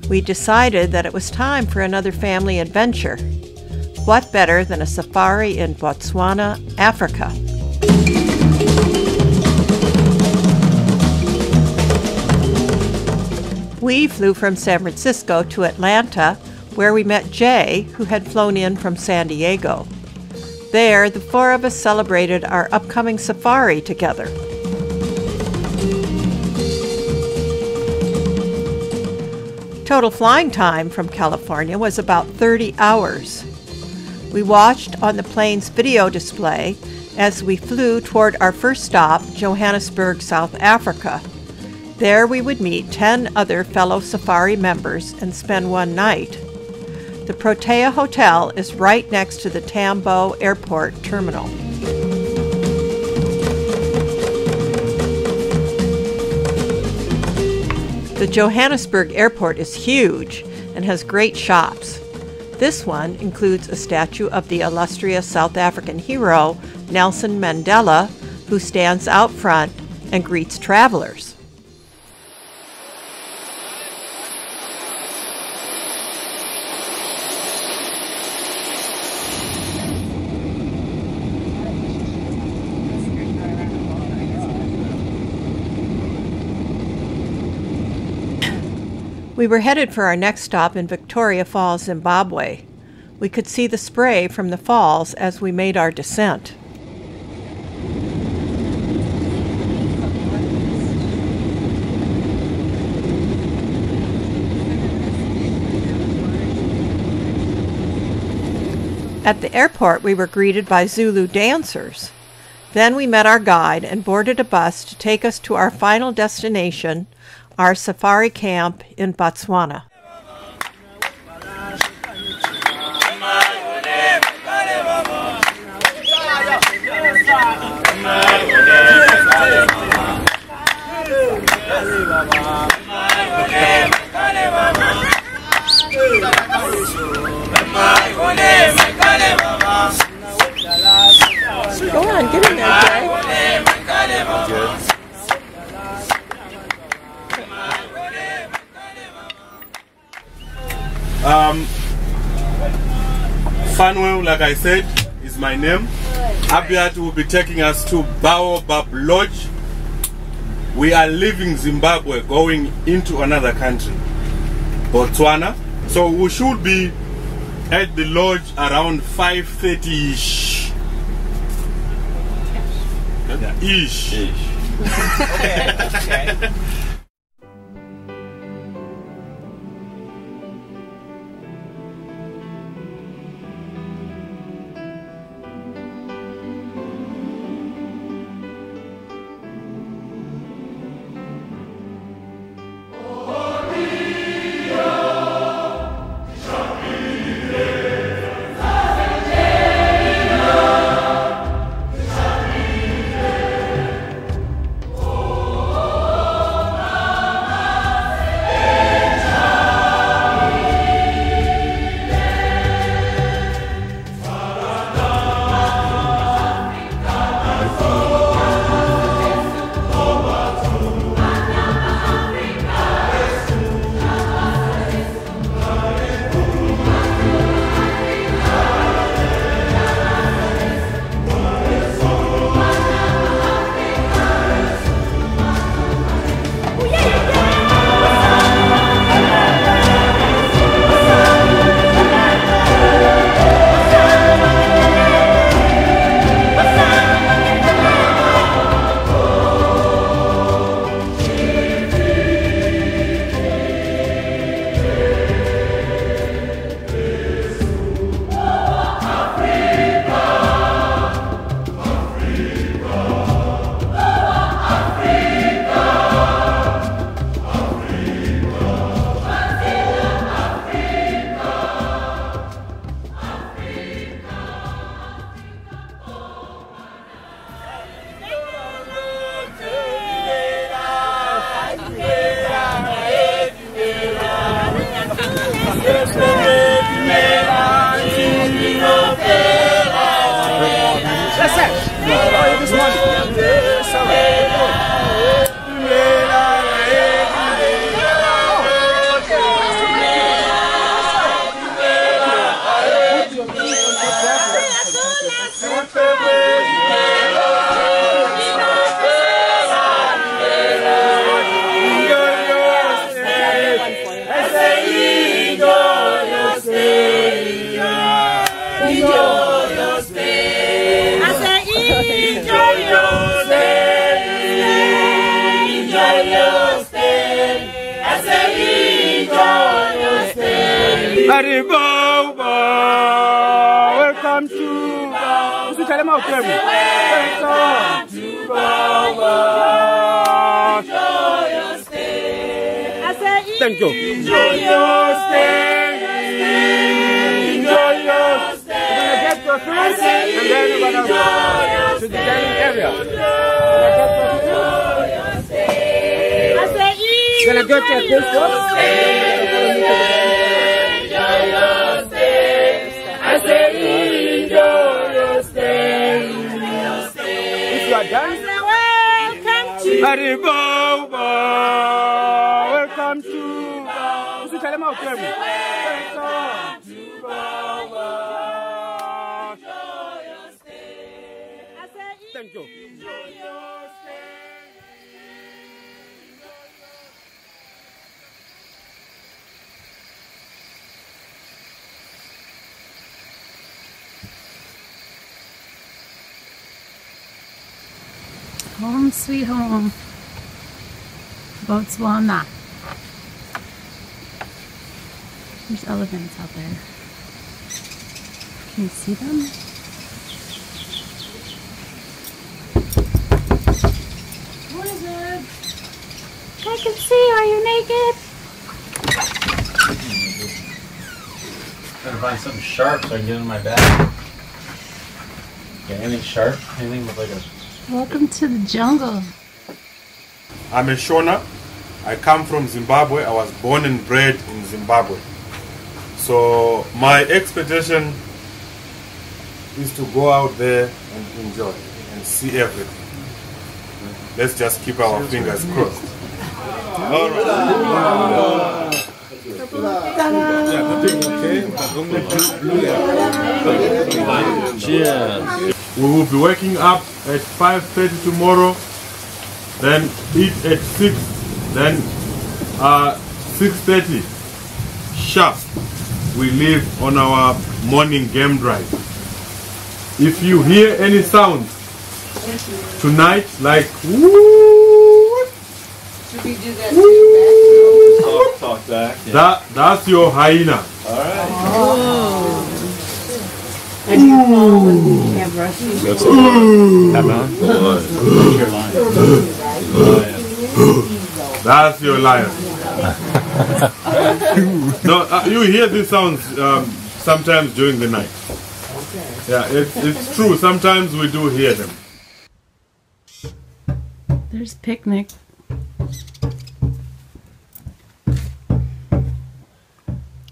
We decided that it was time for another family adventure. What better than a safari in Botswana, Africa? We flew from San Francisco to Atlanta, where we met Jay, who had flown in from San Diego. There, the four of us celebrated our upcoming safari together. Total flying time from California was about 30 hours. We watched on the plane's video display as we flew toward our first stop, Johannesburg, South Africa. There we would meet 10 other fellow safari members and spend one night. The Protea Hotel is right next to the Tambo Airport terminal. The Johannesburg Airport is huge and has great shops. This one includes a statue of the illustrious South African hero Nelson Mandela, who stands out front and greets travelers. We were headed for our next stop in Victoria Falls, Zimbabwe. We could see the spray from the falls as we made our descent. At the airport, we were greeted by Zulu dancers. Then we met our guide and boarded a bus to take us to our final destination, our safari camp in Botswana. Go on, get in there, Jay. Fanuel, like I said, is my name. Abiat will be taking us to Baobab Lodge. We are leaving Zimbabwe, going into another country, Botswana. So we should be at the lodge around 5:30-ish. Yeah. Ish. Okay. Ariboba, welcome to Welcome to Boba. Thank you. Enjoy your stay. Enjoy your stay. We're gonna get your food and then we're gonna go to the dining area. We're gonna get your food. I say enjoy your stay. If you are done, welcome to Ariboba. Welcome to Welcome to Boba. Thank you. Home sweet home, Botswana. There's elephants out there. Can you see them? What is it? I can see. Are you naked? Gotta find something sharp so I can get in my bag. Okay, anything sharp? Anything with like a... Welcome to the jungle. I'm a Shona. I come from Zimbabwe. I was born and bred in Zimbabwe. So my expectation is to go out there and enjoy and see everything. Let's just keep our fingers crossed. All right. Cheers. We will be waking up at 5:30 tomorrow, then eat at 6, then 6:30 sharp. We leave on our morning game drive. If you hear any sound tonight, like woo, should we do that to you back? Talk back. Yeah. That's your hyena. All right. Oh. And you fall when you can't brush your teeth. That's That's your lion. No, you hear these sounds sometimes during the night. Yeah, it's true. Sometimes we do hear them. There's picnic.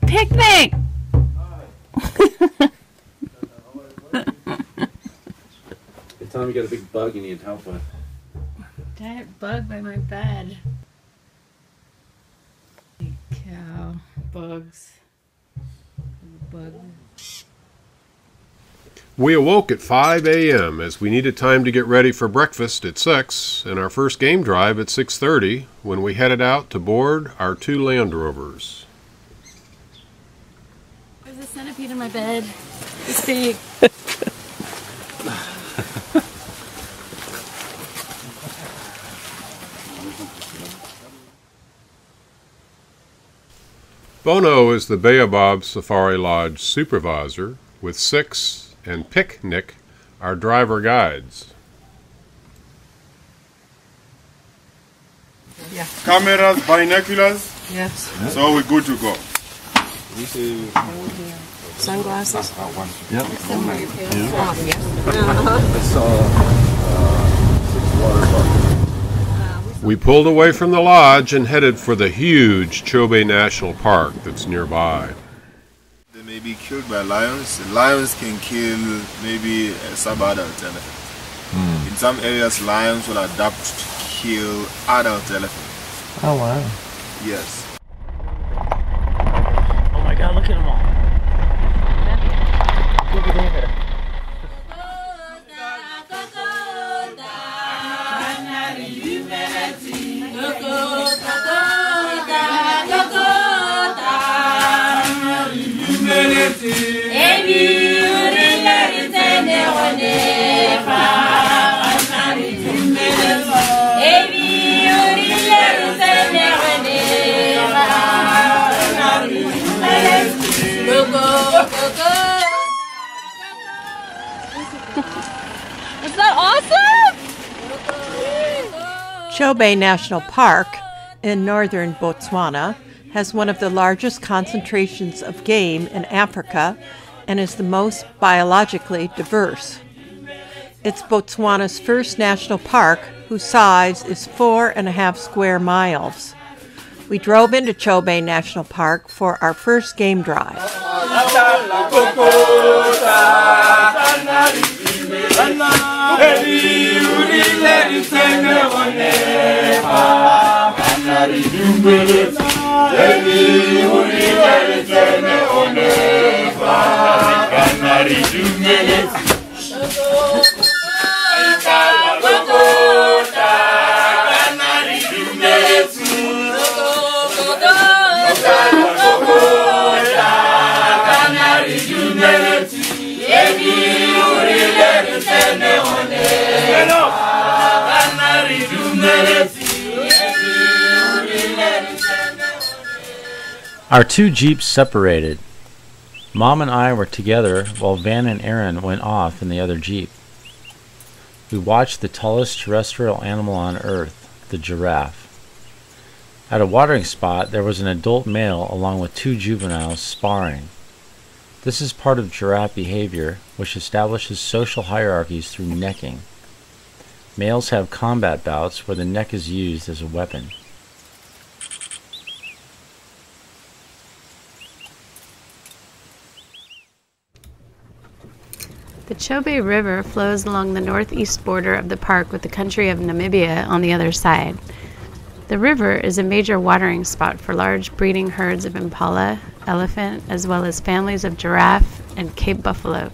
Picnic! Tell him you got a big bug you need help with. Giant bug by my bed. Cow. Bugs. Bug. We awoke at 5 a.m. as we needed time to get ready for breakfast at 6 and our first game drive at 6:30 when we headed out to board our 2 Land Rovers. There's a centipede in my bed. It's big. Bono is the Baobab Safari Lodge supervisor, with Six and Picnic, our driver guides. Yeah. Cameras, binoculars. Yes. So we're good to go. Sunglasses. Yep. We pulled away from the lodge and headed for the huge Chobe National Park that's nearby. They may be killed by lions. Lions can kill maybe a sub-adult elephant. In some areas, lions will adapt to kill adult elephants. Oh wow. Yes. Oh my God! Look at them all. Look at there. Chobe National Park in northern Botswana has one of the largest concentrations of game in Africa and is the most biologically diverse. It's Botswana's first national park, whose size is 4.5 square miles. We drove into Chobe National Park for our first game drive. Our two jeeps separated. Mom and I were together while Van and Aaron went off in the other jeep. We watched the tallest terrestrial animal on Earth, the giraffe. At a watering spot, there was an adult male along with two juveniles sparring. This is part of giraffe behavior, which establishes social hierarchies through necking. Males have combat bouts where the neck is used as a weapon. The Chobe River flows along the northeast border of the park with the country of Namibia on the other side. The river is a major watering spot for large breeding herds of impala, elephant, as well as families of giraffe and Cape buffalo.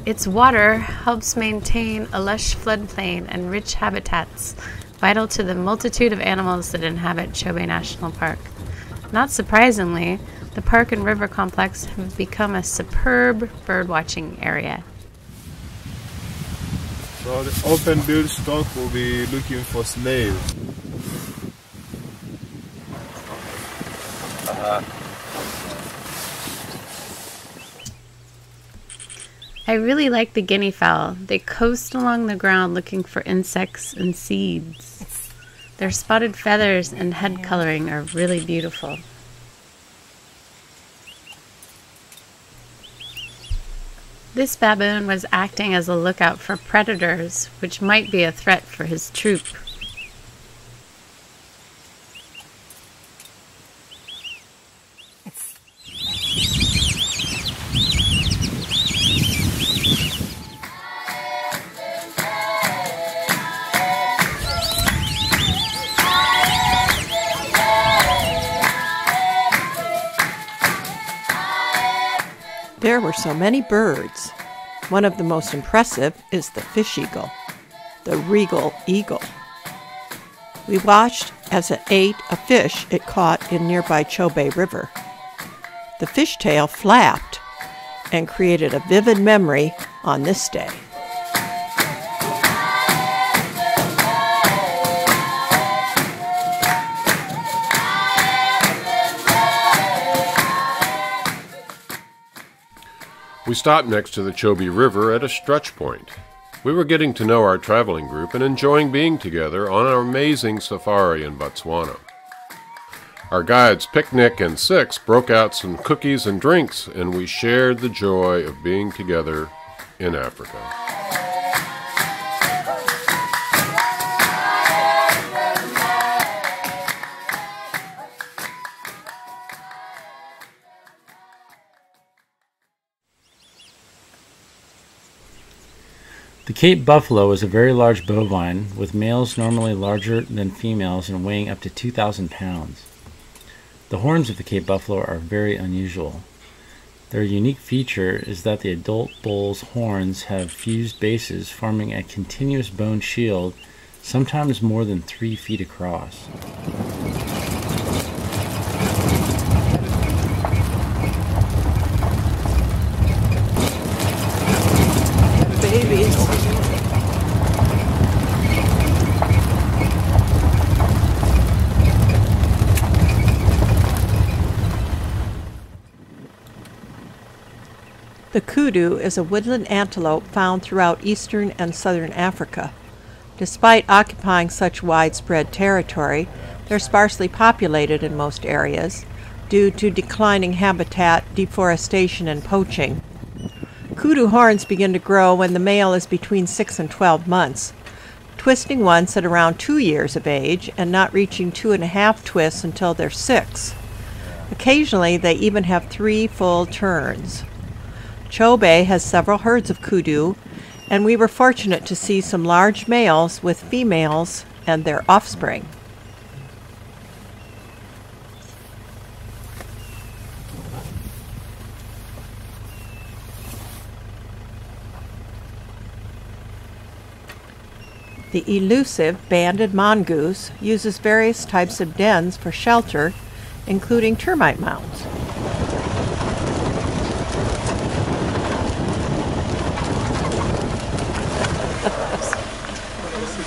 Its water helps maintain a lush floodplain and rich habitats, vital to the multitude of animals that inhabit Chobe National Park. Not surprisingly, the park and river complex have become a superb birdwatching area. So the open-billed stork will be looking for snails. I really like the guinea fowl. They coast along the ground looking for insects and seeds. Their spotted feathers and head coloring are really beautiful. This baboon was acting as a lookout for predators, which might be a threat for his troop. There were so many birds. One of the most impressive is the fish eagle, the regal eagle. We watched as it ate a fish it caught in nearby Chobe River. The fishtail flapped and created a vivid memory on this day. We stopped next to the Chobe River at a stretch point. We were getting to know our traveling group and enjoying being together on our amazing safari in Botswana. Our guides, Picnic and Six, broke out some cookies and drinks, and we shared the joy of being together in Africa. The Cape buffalo is a very large bovine, with males normally larger than females and weighing up to 2,000 pounds. The horns of the Cape buffalo are very unusual. Their unique feature is that the adult bull's horns have fused bases, forming a continuous bone shield, sometimes more than 3 feet across. Babies. The kudu is a woodland antelope found throughout eastern and southern Africa. Despite occupying such widespread territory, they're sparsely populated in most areas due to declining habitat, deforestation, and poaching. Kudu horns begin to grow when the male is between 6 and 12 months, twisting once at around 2 years of age and not reaching 2.5 twists until they're 6. Occasionally, they even have 3 full turns. Chobe has several herds of kudu, and we were fortunate to see some large males with females and their offspring. The elusive banded mongoose uses various types of dens for shelter, including termite mounds.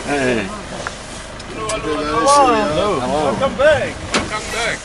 Hey. Hello. Welcome back. Welcome back.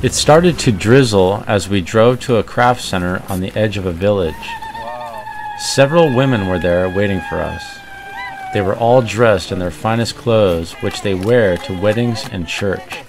It started to drizzle as we drove to a craft center on the edge of a village. Several women were there waiting for us. They were all dressed in their finest clothes, which they wear to weddings and church.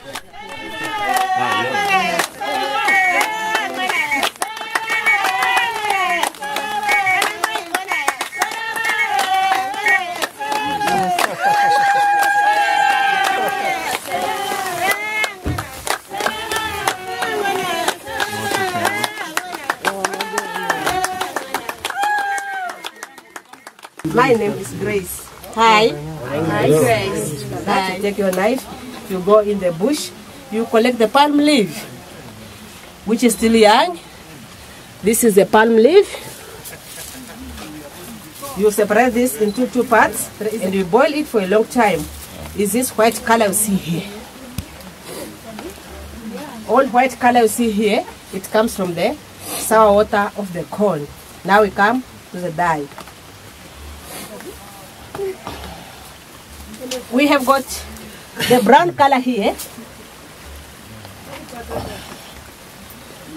My name is Grace. Hi. Hi, Grace. Now you take your knife, you go in the bush, you collect the palm leaf, which is still young. This is the palm leaf. You separate this into 2 parts and you boil it for a long time. Is this white color you see here? All white color you see here, it comes from the sour water of the corn. Now we come to the dye. We have got the brown color here.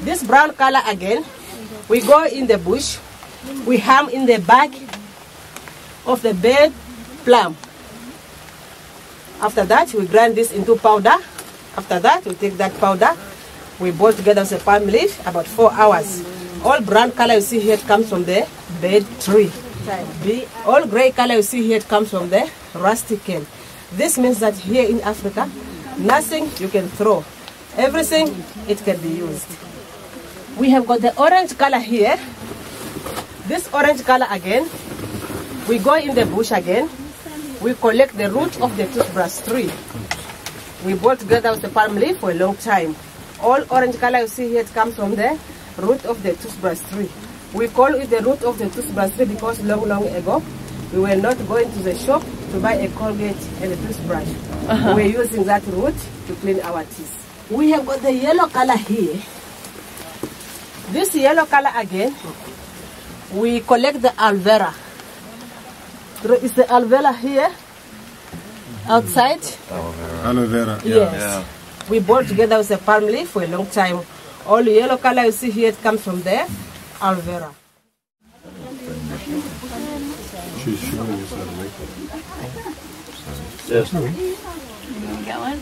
This brown color again, we go in the bush, we ham in the back of the bed plum. After that, we grind this into powder. After that, we take that powder, we boil together with the palm leaf about 4 hours. All brown color you see here comes from the bed tree. All gray color you see here comes from the rustic cane. This means that here in Africa, nothing you can throw. Everything, it can be used. We have got the orange color here. This orange color again, we go in the bush again. We collect the root of the toothbrush tree. We boil together with the palm leaf for a long time. All orange color you see here, it comes from the root of the toothbrush tree. We call it the root of the toothbrush tree because long ago, we were not going to the shop to buy a Colgate and a toothbrush. We were using that root to clean our teeth. We have got the yellow color here. This yellow color again, we collect the aloe vera. There is the aloe vera here, outside. Aloe vera. Yes. Yeah. We boil together with the palm leaf for a long time. All the yellow color you see here, it comes from the aloe vera. She's showing us how to make it. Yes. You got one?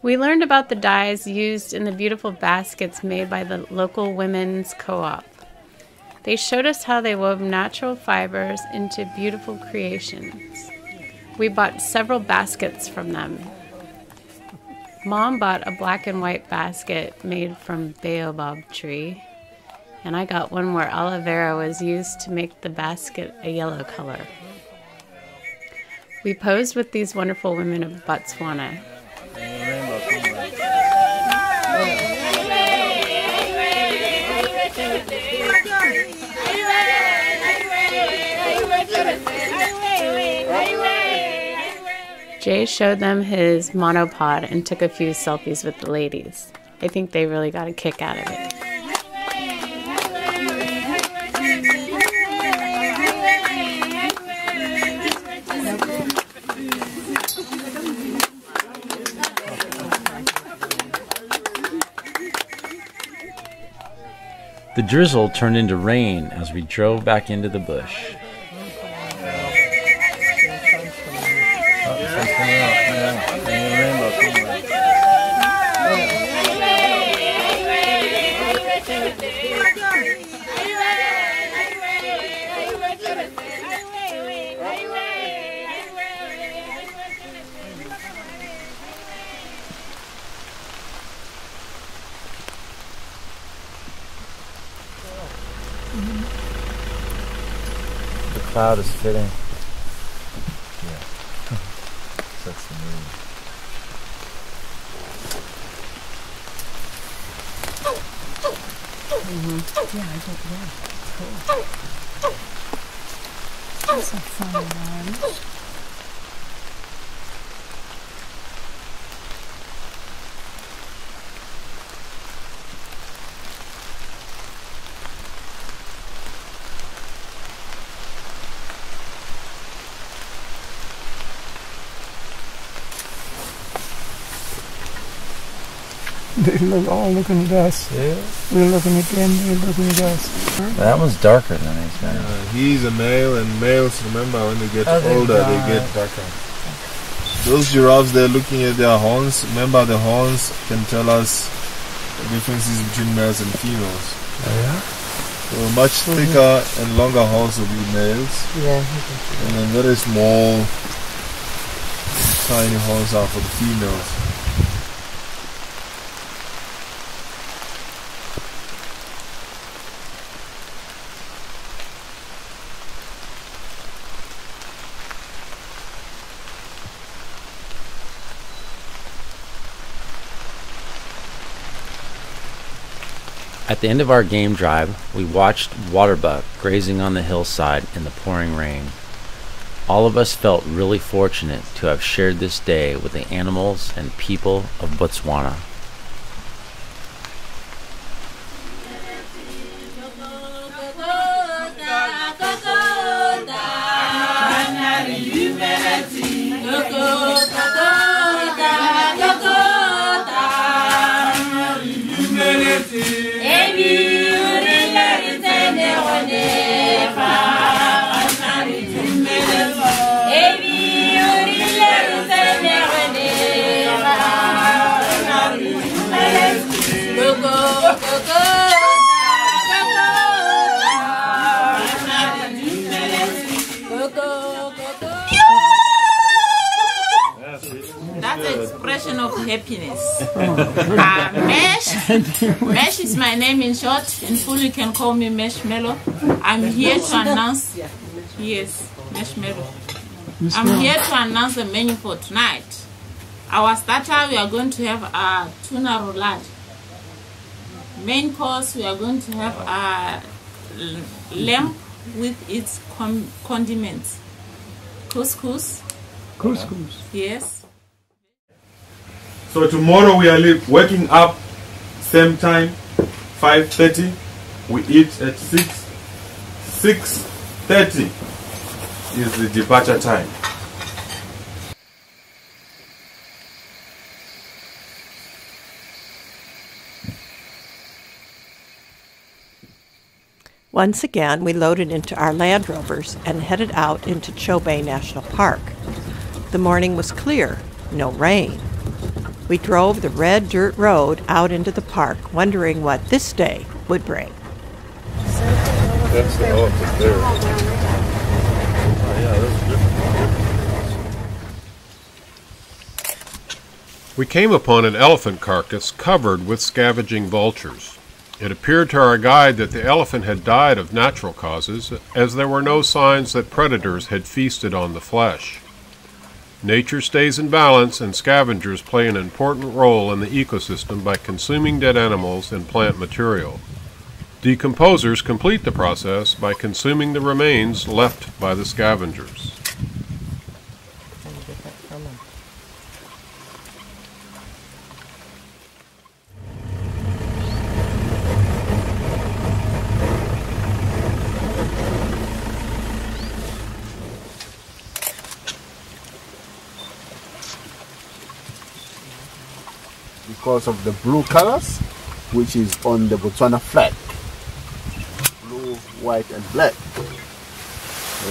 We learned about the dyes used in the beautiful baskets made by the local women's co-op. They showed us how they wove natural fibers into beautiful creations. We bought several baskets from them. Mom bought a black and white basket made from baobab tree, and I got one where aloe vera was used to make the basket a yellow color. We posed with these wonderful women of Botswana. Jay showed them his monopod and took a few selfies with the ladies. I think they really got a kick out of it. The drizzle turned into rain as we drove back into the bush. The cloud is fitting. Yeah. That's the moon. Yeah, I think, yeah. Cool. That's a fun one. They look all looking at us. Yeah. We're looking at them, they're looking at us. That one's darker than these, man. He's a male, and males, remember, when they get older, they get darker. Those giraffes, they're looking at their horns. Remember, the horns can tell us the differences between males and females. Oh, yeah? So much thicker and longer horns will be males. Yeah. And then very small, tiny horns are for the females. At the end of our game drive, we watched waterbuck grazing on the hillside in the pouring rain. All of us felt really fortunate to have shared this day with the animals and people of Botswana. That's an expression of happiness. Mesh is my name in short. In full, you can call me Meshmello. I'm here to announce. Yes, Meshmello. I'm here to announce the menu for tonight. Our starter, we are going to have a tuna roulade. Main course, we are going to have a lamb with its condiments. Couscous. Couscous. Yes. So tomorrow we are waking up same time, 5:30. We eat at 6:30 is the departure time. Once again, we loaded into our Land Rovers and headed out into Chobe National Park. The morning was clear, no rain. We drove the red dirt road out into the park, wondering what this day would bring. That's the elephant there. Oh, yeah, that's different. We came upon an elephant carcass covered with scavenging vultures. It appeared to our guide that the elephant had died of natural causes, as there were no signs that predators had feasted on the flesh. Nature stays in balance, and scavengers play an important role in the ecosystem by consuming dead animals and plant material. Decomposers complete the process by consuming the remains left by the scavengers. Because of the blue colors, which is on the Botswana flag. Blue, white, and black.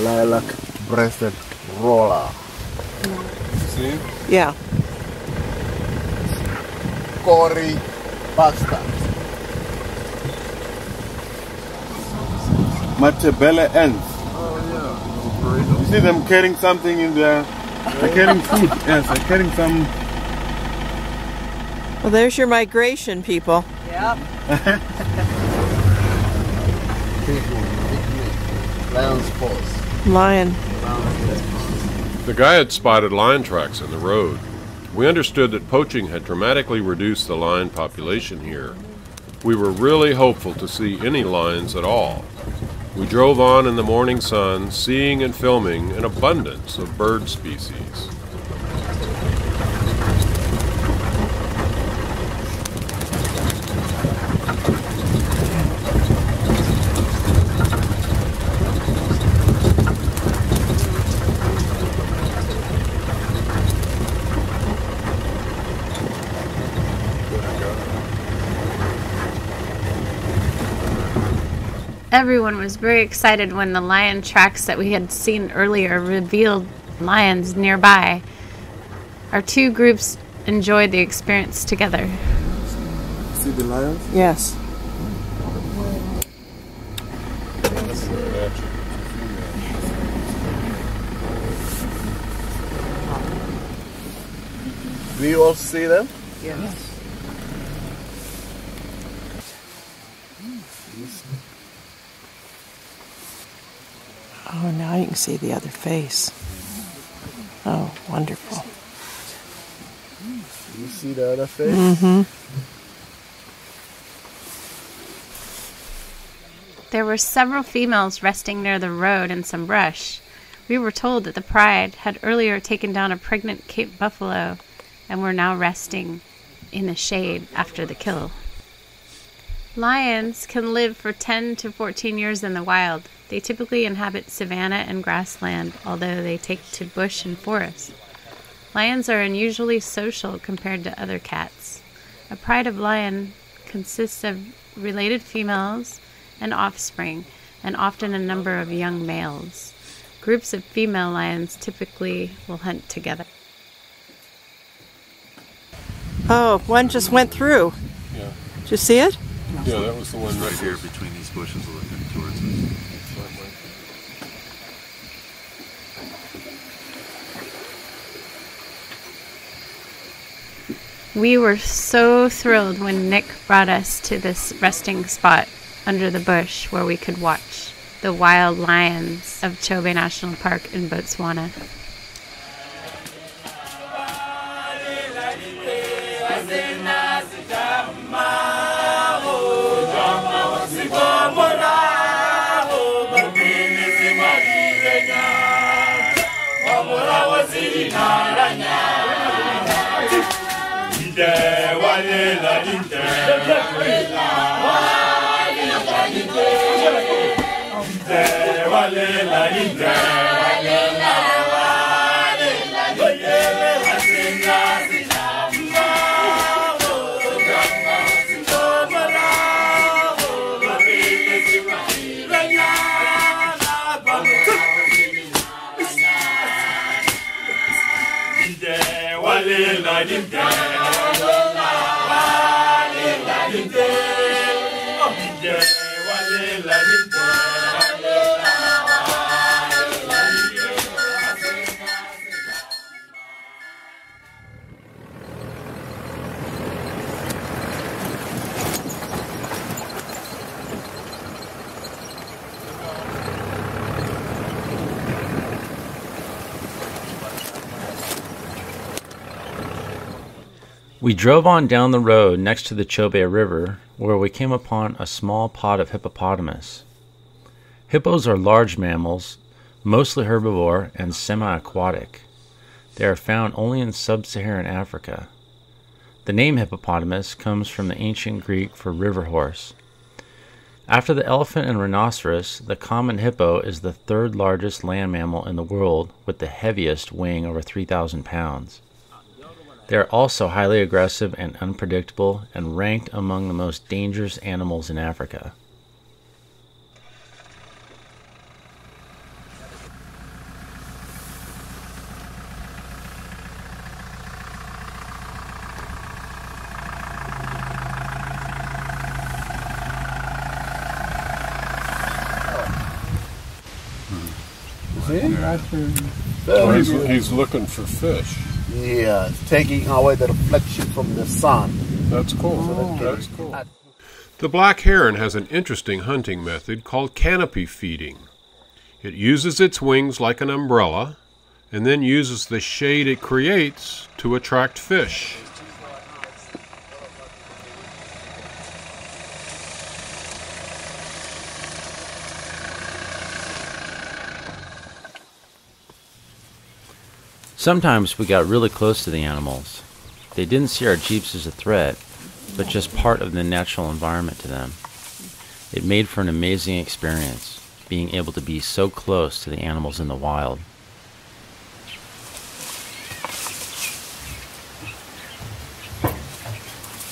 Lilac-breasted roller. See? Yeah. Cory bastard. Matebele ends. Oh yeah. You see them carrying something in there? They're carrying food. Yes, they're carrying some. Well, there's your migration, people. Yep. Lion's paws. Lion. The guy had spotted lion tracks in the road. We understood that poaching had dramatically reduced the lion population here. We were really hopeful to see any lions at all. We drove on in the morning sun, seeing and filming an abundance of bird species. Everyone was very excited when the lion tracks that we had seen earlier revealed lions nearby. Our two groups enjoyed the experience together. See the lions? Yes. Do you all see them? Yes. Oh, now you can see the other face. Oh, wonderful. You see the other face? Mm-hmm. There were several females resting near the road in some brush. We were told that the pride had earlier taken down a pregnant Cape buffalo and were now resting in the shade after the kill. Lions can live for 10 to 14 years in the wild. They typically inhabit savanna and grassland, although they take to bush and forest. Lions are unusually social compared to other cats. A pride of lion consists of related females and offspring, and often a number of young males. Groups of female lions typically will hunt together. Oh, one just went through. Yeah. Did you see it? Yeah, that was the one right here between these bushes looking towards us. We were so thrilled when Nick brought us to this resting spot under the bush where we could watch the wild lions of Chobe National Park in Botswana. We drove on down the road next to the Chobe River, where we came upon a small pod of hippopotamus. Hippos are large mammals, mostly herbivore and semi-aquatic. They are found only in sub-Saharan Africa. The name hippopotamus comes from the ancient Greek for river horse. After the elephant and rhinoceros, the common hippo is the third largest land mammal in the world, with the heaviest weighing over 3,000 pounds. They are also highly aggressive and unpredictable, and ranked among the most dangerous animals in Africa. He's looking for fish. Yeah, taking away the reflection from the sun. That's cool. That's cool. The black heron has an interesting hunting method called canopy feeding. It uses its wings like an umbrella and then uses the shade it creates to attract fish. Sometimes we got really close to the animals. They didn't see our jeeps as a threat, but just part of the natural environment to them. It made for an amazing experience, being able to be so close to the animals in the wild.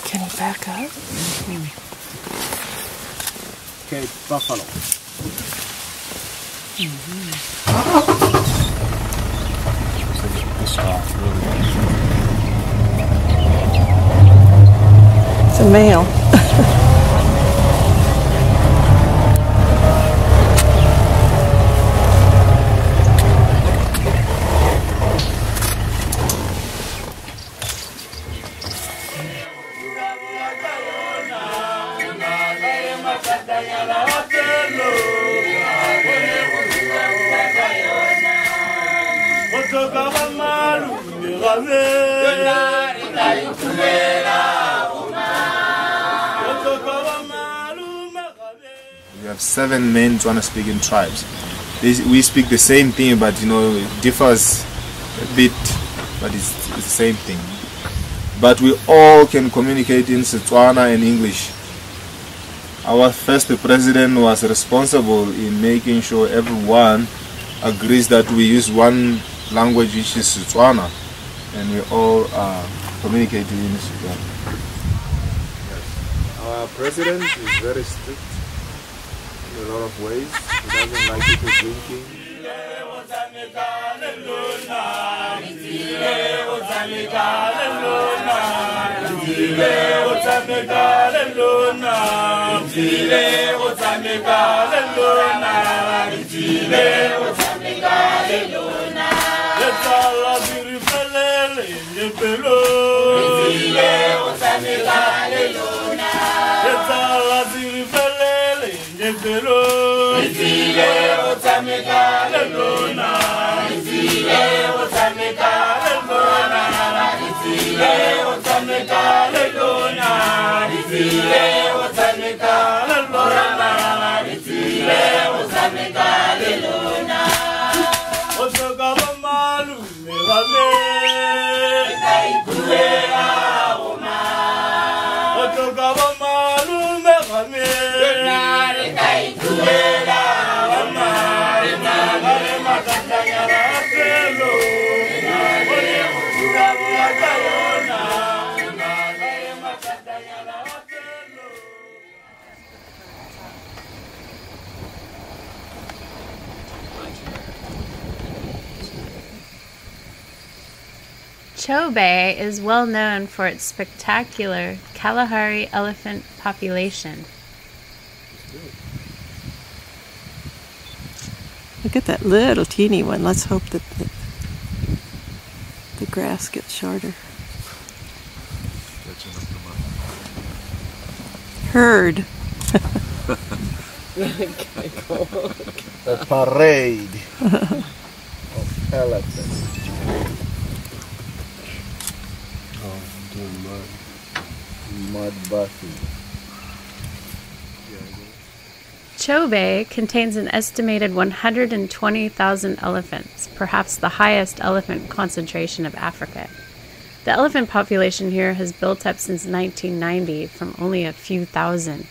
Can you back up? Okay, buffalo. It's a male. We have 7 main Tswana-speaking tribes. We speak the same thing, but you know it differs a bit, but it's the same thing. But we all can communicate in Setswana and English. Our first president was responsible in making sure everyone agrees that we use one language, which is Setswana, and we all communicating in Setswana. Yes. Our president is very strict in a lot of ways. He doesn't like people drinking. Chobe is well known for its spectacular Kalahari elephant population. Look at that little teeny one. Let's hope that the grass gets shorter. Herd. A parade of elephants. Oh, doing mud bathing. Chobe contains an estimated 120,000 elephants, perhaps the highest elephant concentration of Africa. The elephant population here has built up since 1990 from only a few thousand.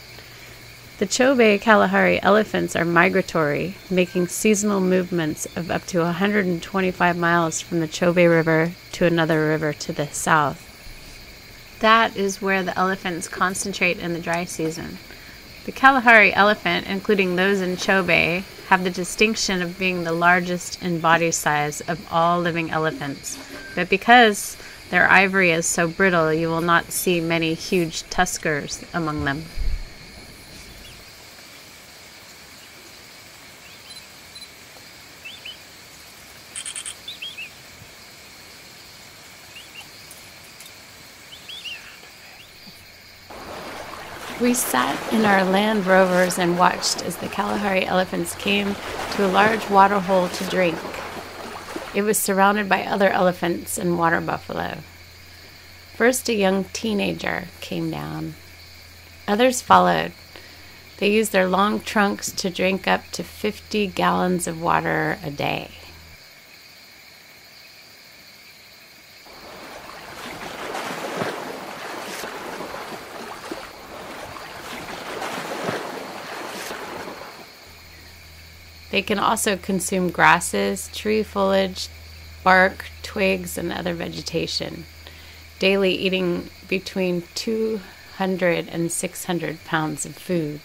The Chobe Kalahari elephants are migratory, making seasonal movements of up to 125 miles from the Chobe River to another river to the south. That is where the elephants concentrate in the dry season. The Kalahari elephant, including those in Chobe, have the distinction of being the largest in body size of all living elephants. But because their ivory is so brittle, you will not see many huge tuskers among them. We sat in our Land Rovers and watched as the Kalahari elephants came to a large water hole to drink. It was surrounded by other elephants and water buffalo. First, a young teenager came down. Others followed. They used their long trunks to drink up to 50 gallons of water a day. They can also consume grasses, tree foliage, bark, twigs, and other vegetation, daily eating between 200 and 600 pounds of food.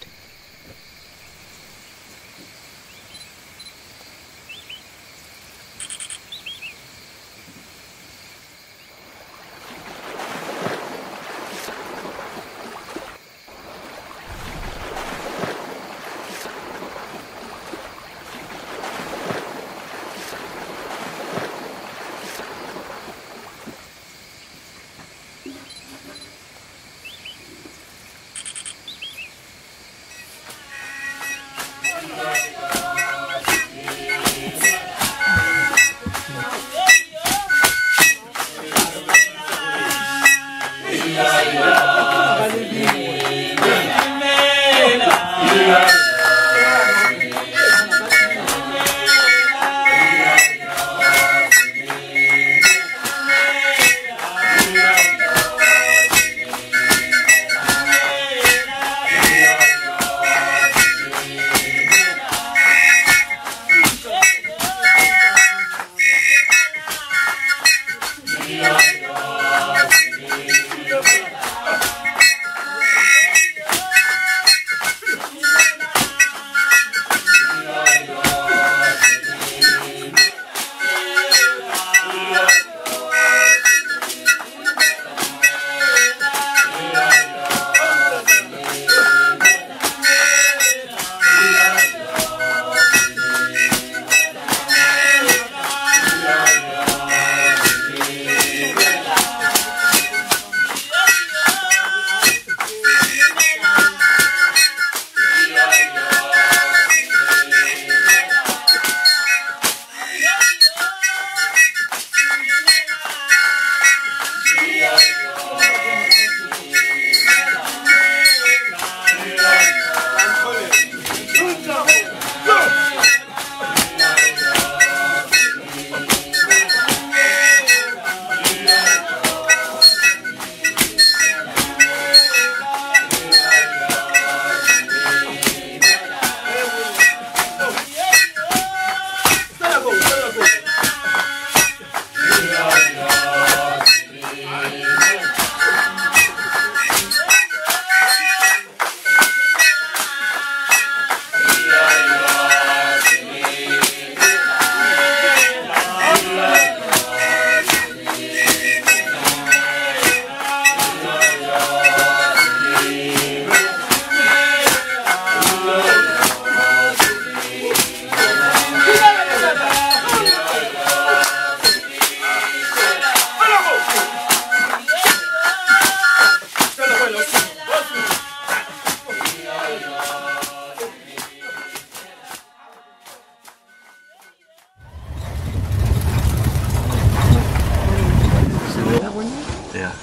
Yeah,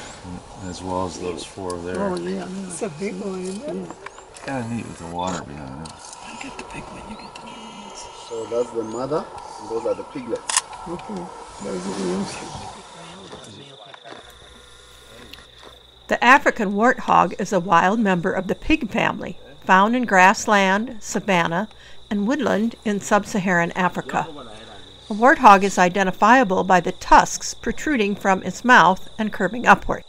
as well as those 4 there. Oh, yeah. It's a big one, isn't it? It's kind of neat with the water behind it. You get the big one, you get the big ones. So that's the mother, and those are the piglets. Okay. There's the wheels. The African warthog is a wild member of the pig family, found in grassland, savanna, and woodland in sub-Saharan Africa. A warthog is identifiable by the tusks protruding from its mouth and curving upward.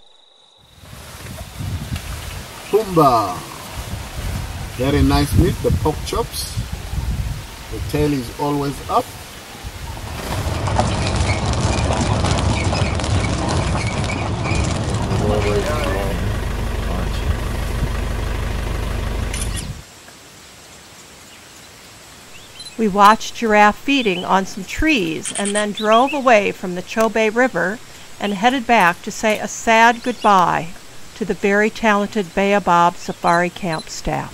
Pumba. Very nice meat, the pork chops. The tail is always up. We watched giraffe feeding on some trees and then drove away from the Chobe River and headed back to say a sad goodbye to the very talented Baobab Safari Camp staff.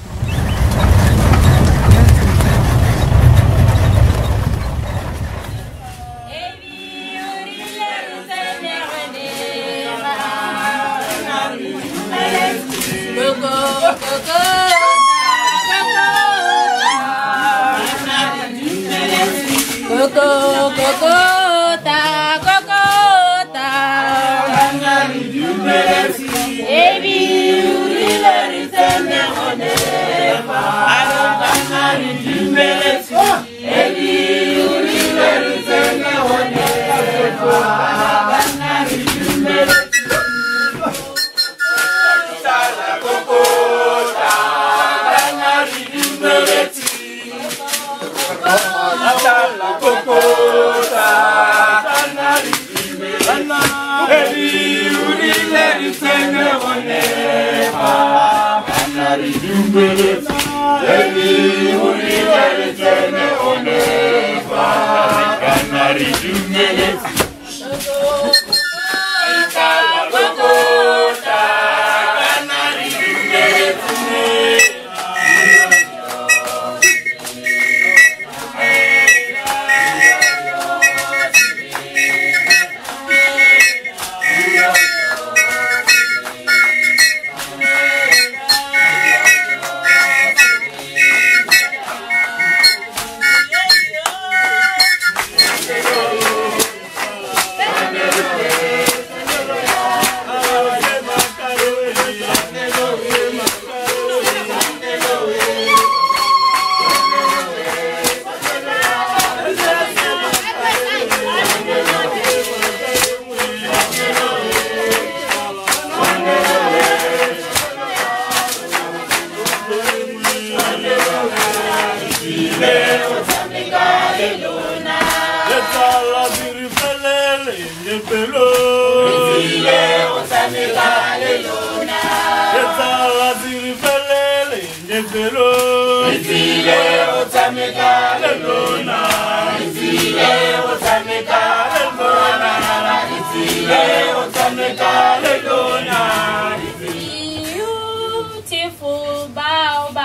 Beautiful baobab.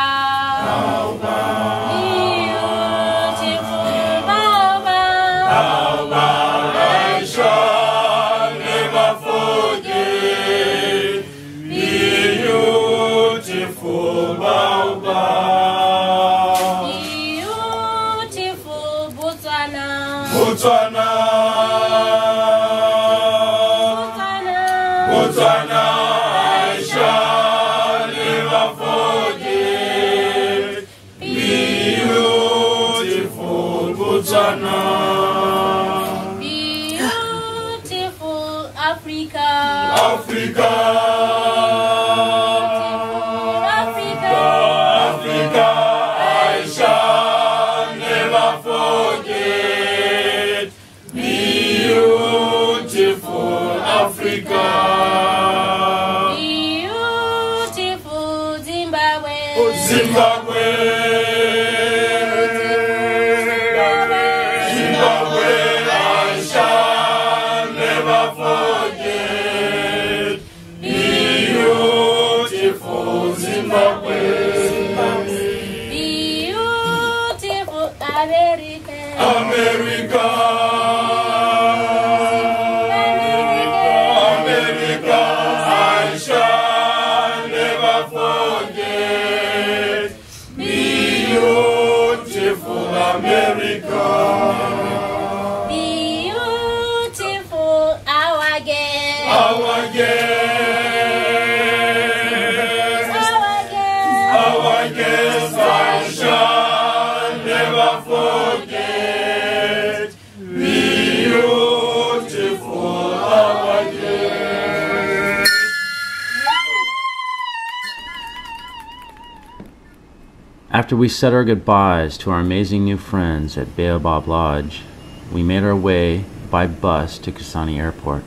Beautiful baobab. I shall never forget. Beautiful baobab. Beautiful Botswana. Botswana. Botswana. I shall never forget. Beautiful Botswana. Beautiful Africa. Africa. Africa. Africa. I shall never forget. Beautiful Africa. Beautiful Zimbabwe. Zimbabwe. Zimbabwe. I shall never forget. Beautiful Zimbabwe. Beautiful America. America. America. our guests, our guests I shall never forget. Beautiful our guests. After we said our goodbyes to our amazing new friends at Baobab Lodge, we made our way by bus to Kasane Airport.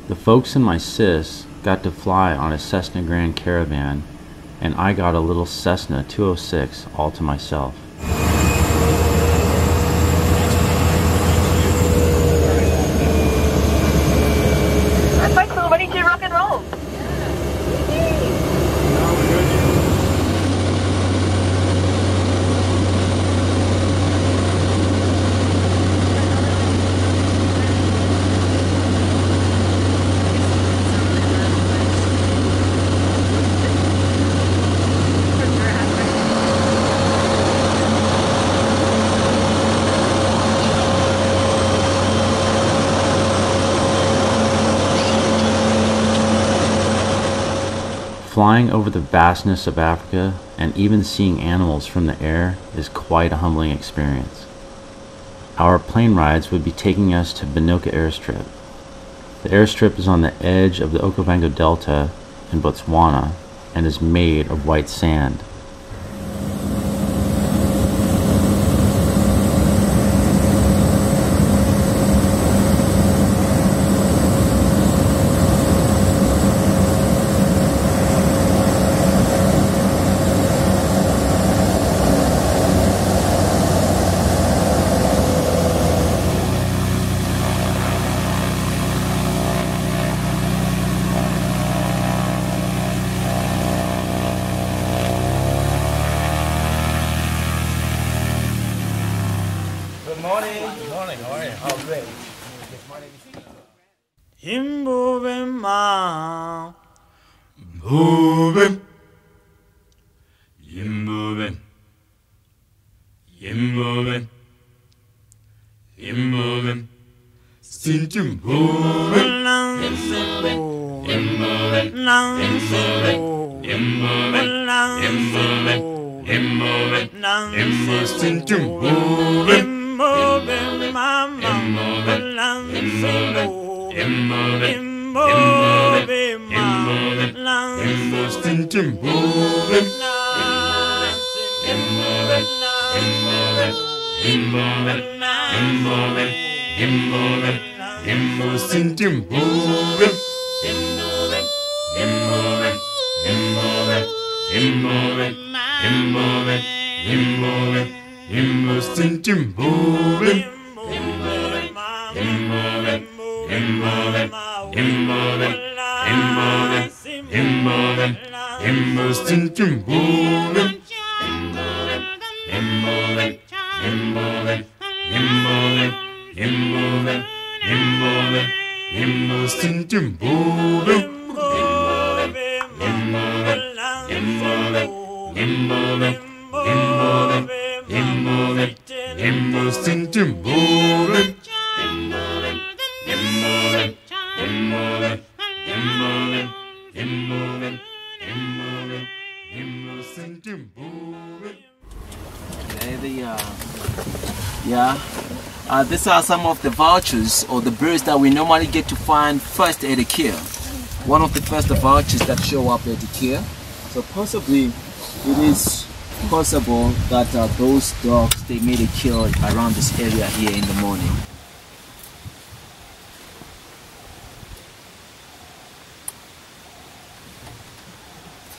The folks and my sis got to fly on a Cessna Grand Caravan, and I got a little Cessna 206 all to myself. I'm quite so ready to rock and roll. Flying over the vastness of Africa and even seeing animals from the air is quite a humbling experience. Our plane rides would be taking us to Binoka Airstrip. The airstrip is on the edge of the Okavango Delta in Botswana and is made of white sand. Himbobema, Bobem, Yimbobem, Yimbobem, Yimbobem, Sintim Bobem, Yimbobem, Yimbobem, Yimbobem, Yimbobem, Sintim Bobem, Yimbobem, Mama, Yimbobem. These are some of the vultures or the birds that we normally get to find first at a kill. One of the first vultures that show up at the kill. So possibly it is possible that those dogs, they made a kill around this area here in the morning.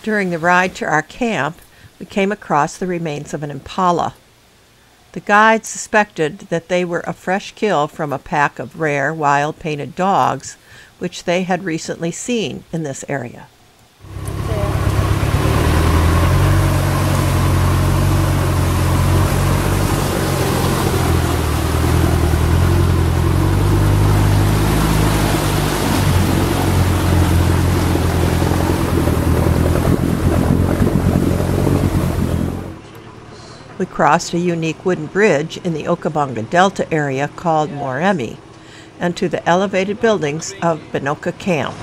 During the ride to our camp, we came across the remains of an impala. The guide suspected that they were a fresh kill from a pack of rare wild painted dogs, which they had recently seen in this area. We crossed a unique wooden bridge in the Okavango Delta area called Moremi, and to the elevated buildings of Binoka Camp.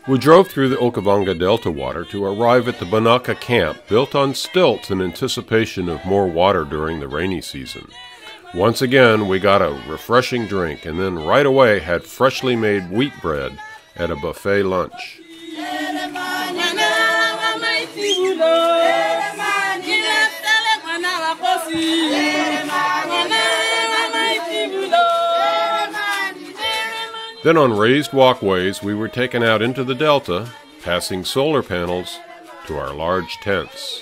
We drove through the Okavango Delta water to arrive at the Binoka camp, built on stilts in anticipation of more water during the rainy season. Once again, we got a refreshing drink and then right away had freshly made wheat bread at a buffet lunch. Then on raised walkways, we were taken out into the delta, passing solar panels to our large tents.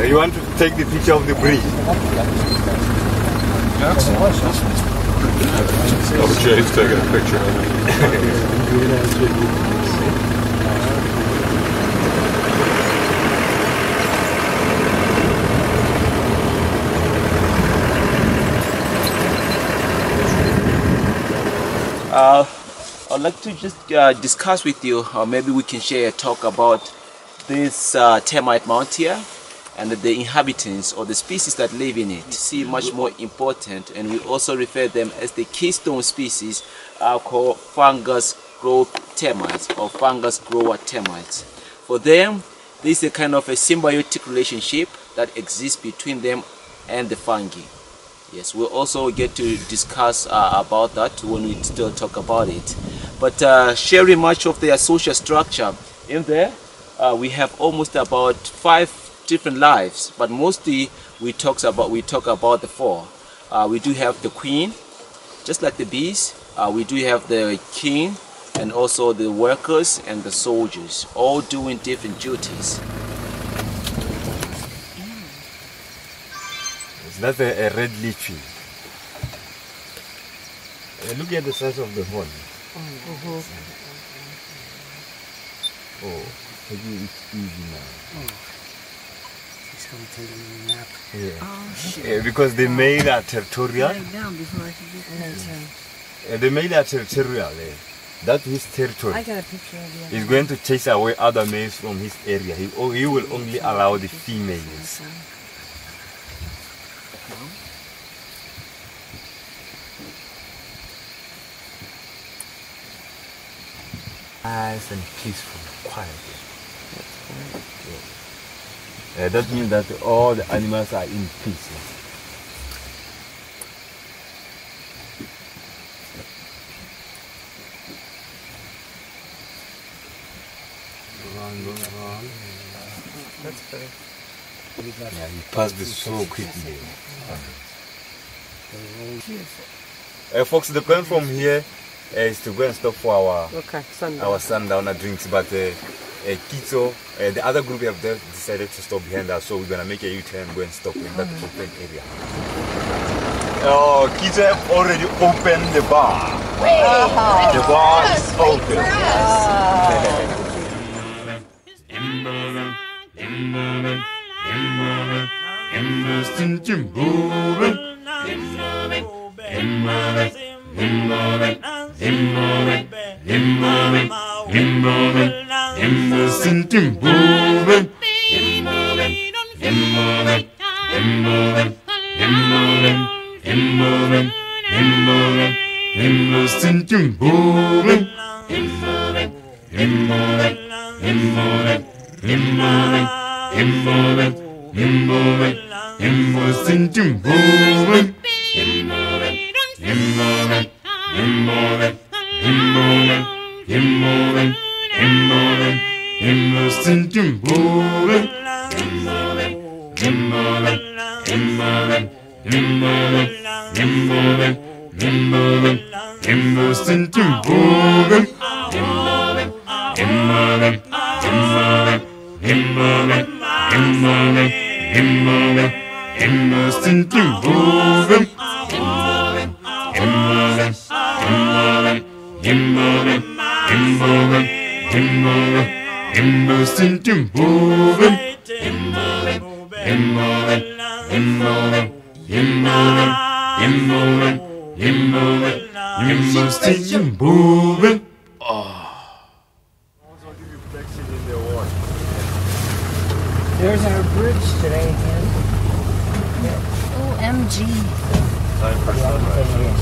You want to take the picture of the bridge? Oh, Jay's taking a picture of I'd like to just discuss with you, or maybe we can share a talk about this termite mound here and the inhabitants or the species that live in it. See, much more important, and we also refer them as the keystone species, are called fungus growth termites or fungus grower termites. For them, this is a kind of a symbiotic relationship that exists between them and the fungi. Yes, we'll also get to discuss about that when we still talk about it. But sharing much of their social structure in there, we have almost about 5 different lives, but mostly we talk about the 4. We do have the queen, just like the bees. We do have the king, and also the workers and the soldiers, all doing different duties. That's a red lychee. Look at the size of the horn. Oh, maybe it's easy now. It's going to take a nap. Yeah. Oh, shit. Yeah, because the male are territorial. The male are territorial. That's his territory. I got a picture of you. He's going to chase away other males from his area. He will only allow the females. Nice and peaceful, quiet. Yeah. That means that all the animals are in peace. That's better. Yeah, he passed this so quickly. Folks, the plan from here is to go and stop for our sundowner drinks, but Kito, the other group have decided to stop behind us, so we're gonna make a U-turn and go and stop in that open area. Oh, Kito have already opened the bar. The bar is open. There's our bridge today again. OMG. Time for sunrise.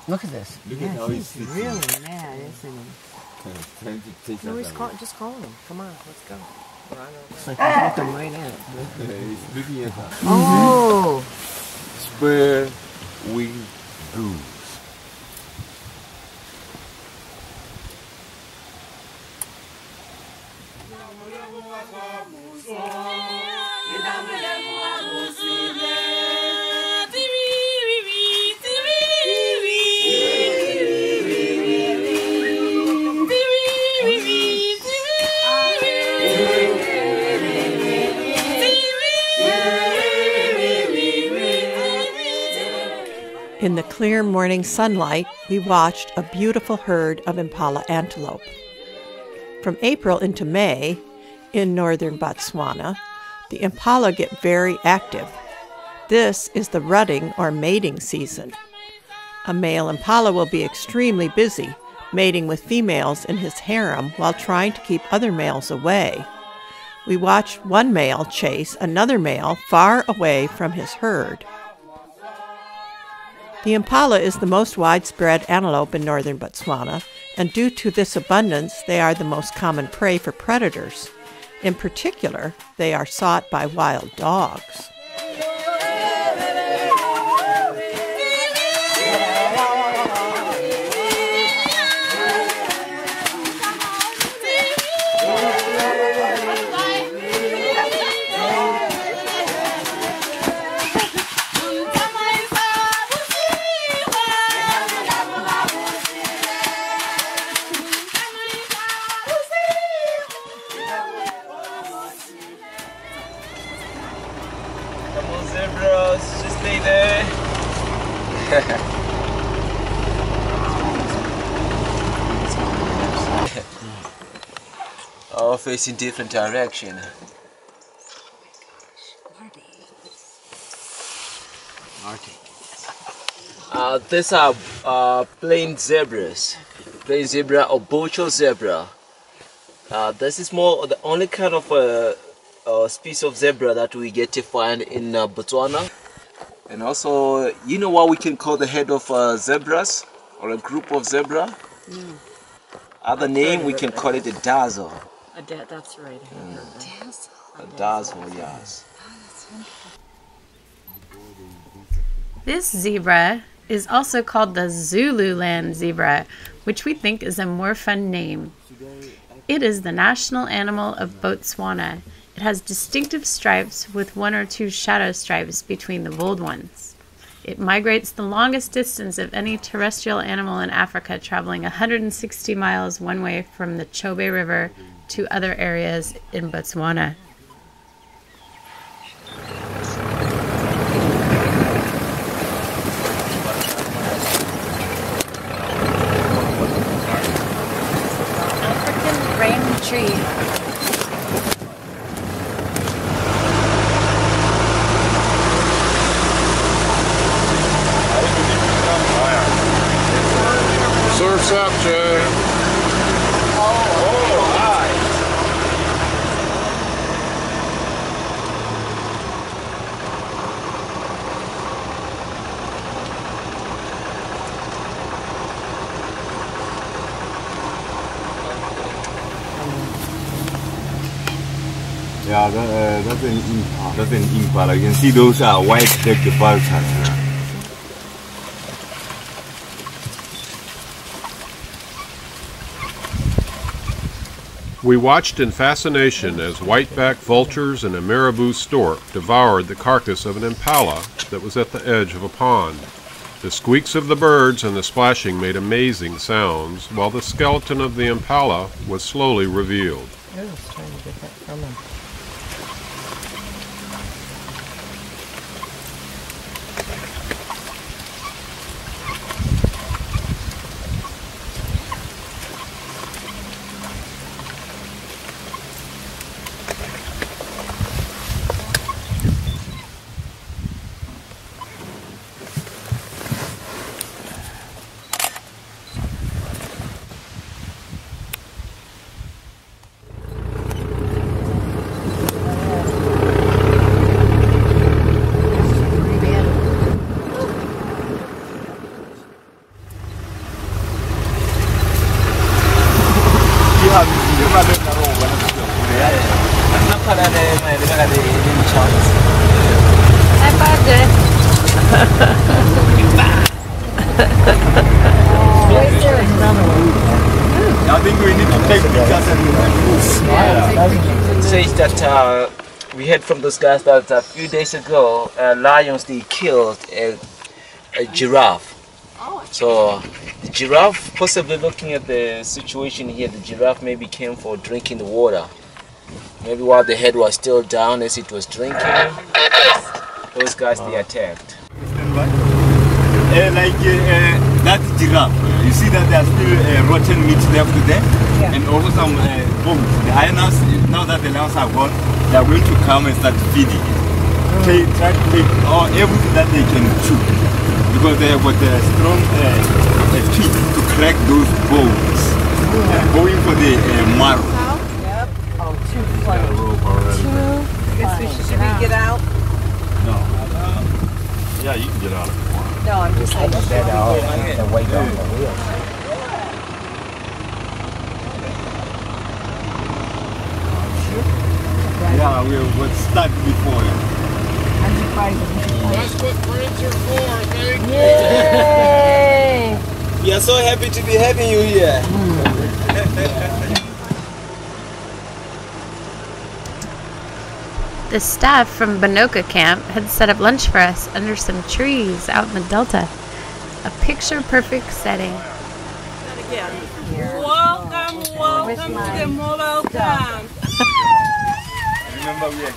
Look at this. Look at how he's really mad, isn't he? No, just call him. Come on, let's go. It's like I hooked him right at it. He's looking at her. Oh! Spare wing goose. In the clear morning sunlight, we watched a beautiful herd of impala antelope. From April into May, in northern Botswana, the impala get very active. This is the rutting or mating season. A male impala will be extremely busy, mating with females in his harem while trying to keep other males away. We watched one male chase another male far away from his herd. The impala is the most widespread antelope in northern Botswana, and due to this abundance, they are the most common prey for predators. In particular, they are sought by wild dogs. All facing different direction. These are plain zebras. Plain zebra or bocho zebra. This is more the only kind of species of zebra that we get to find in Botswana. And also, you know what we can call the head of zebras or a group of zebra? Other name we can call it a dazzle. That's right. A dazzle, yes. This zebra is also called the Zululand zebra, which we think is a more fun name. It is the national animal of Botswana. It has distinctive stripes with 1 or 2 shadow stripes between the bold ones. It migrates the longest distance of any terrestrial animal in Africa, traveling 160 miles one way from the Chobe River to other areas in Botswana. African rain tree. Surf's up, Jay. Oh, hi. Yeah, that's an impala. You can see those are white-decked vultures. We watched in fascination as whiteback vultures and a marabou stork devoured the carcass of an impala that was at the edge of a pond. The squeaks of the birds and the splashing made amazing sounds, while the skeleton of the impala was slowly revealed. I was trying to get that from him. I think we need to take pictures and It says that we heard from those guys that a few days ago, lions, they killed a giraffe. So the giraffe, possibly looking at the situation here, the giraffe maybe came for drinking the water. Maybe while the head was still down as it was drinking, those guys, they attacked. That giraffe, you see that there's still rotten meat left there, and also some bones. The hyenas, now that the lions are gone, they are going to come and start feeding. They try to take everything that they can chew, because they have got a strong teeth to crack those bones, going for the marrow. Yep. Oh, too funny. Should we get out? No. Yeah, you can get out. No, I'm just saying. The weight on the wheel. Yeah, we'll start before. I'm surprised. That's what friends are for, thank you. Yay! We are so happy to be having you here. The staff from Bonoka camp had set up lunch for us under some trees out in the delta. A picture-perfect setting. Welcome to the mobile camp. Remember, we are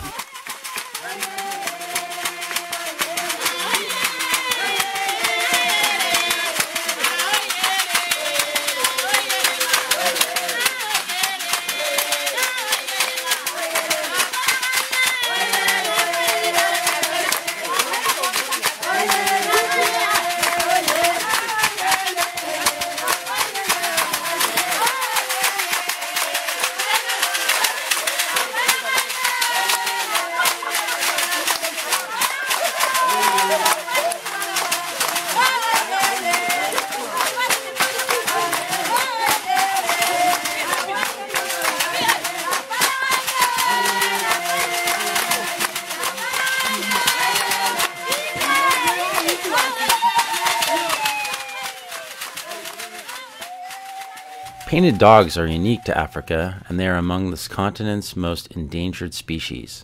Painted dogs are unique to Africa, and they are among this continent's most endangered species.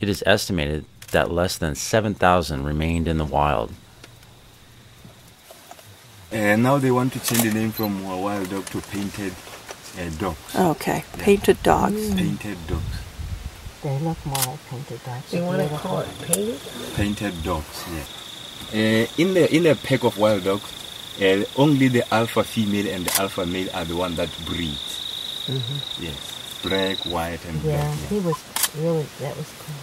It is estimated that less than 7,000 remained in the wild. now they want to change the name from wild dog to painted dogs. Okay, painted dogs. Painted dogs. They look more like painted dogs. You want to call it painted? Painted dogs, yeah. In the pack of wild dogs, only the alpha female and the alpha male are the one that breed. Yes, black, white, and black. Yeah, he was really, that was cool.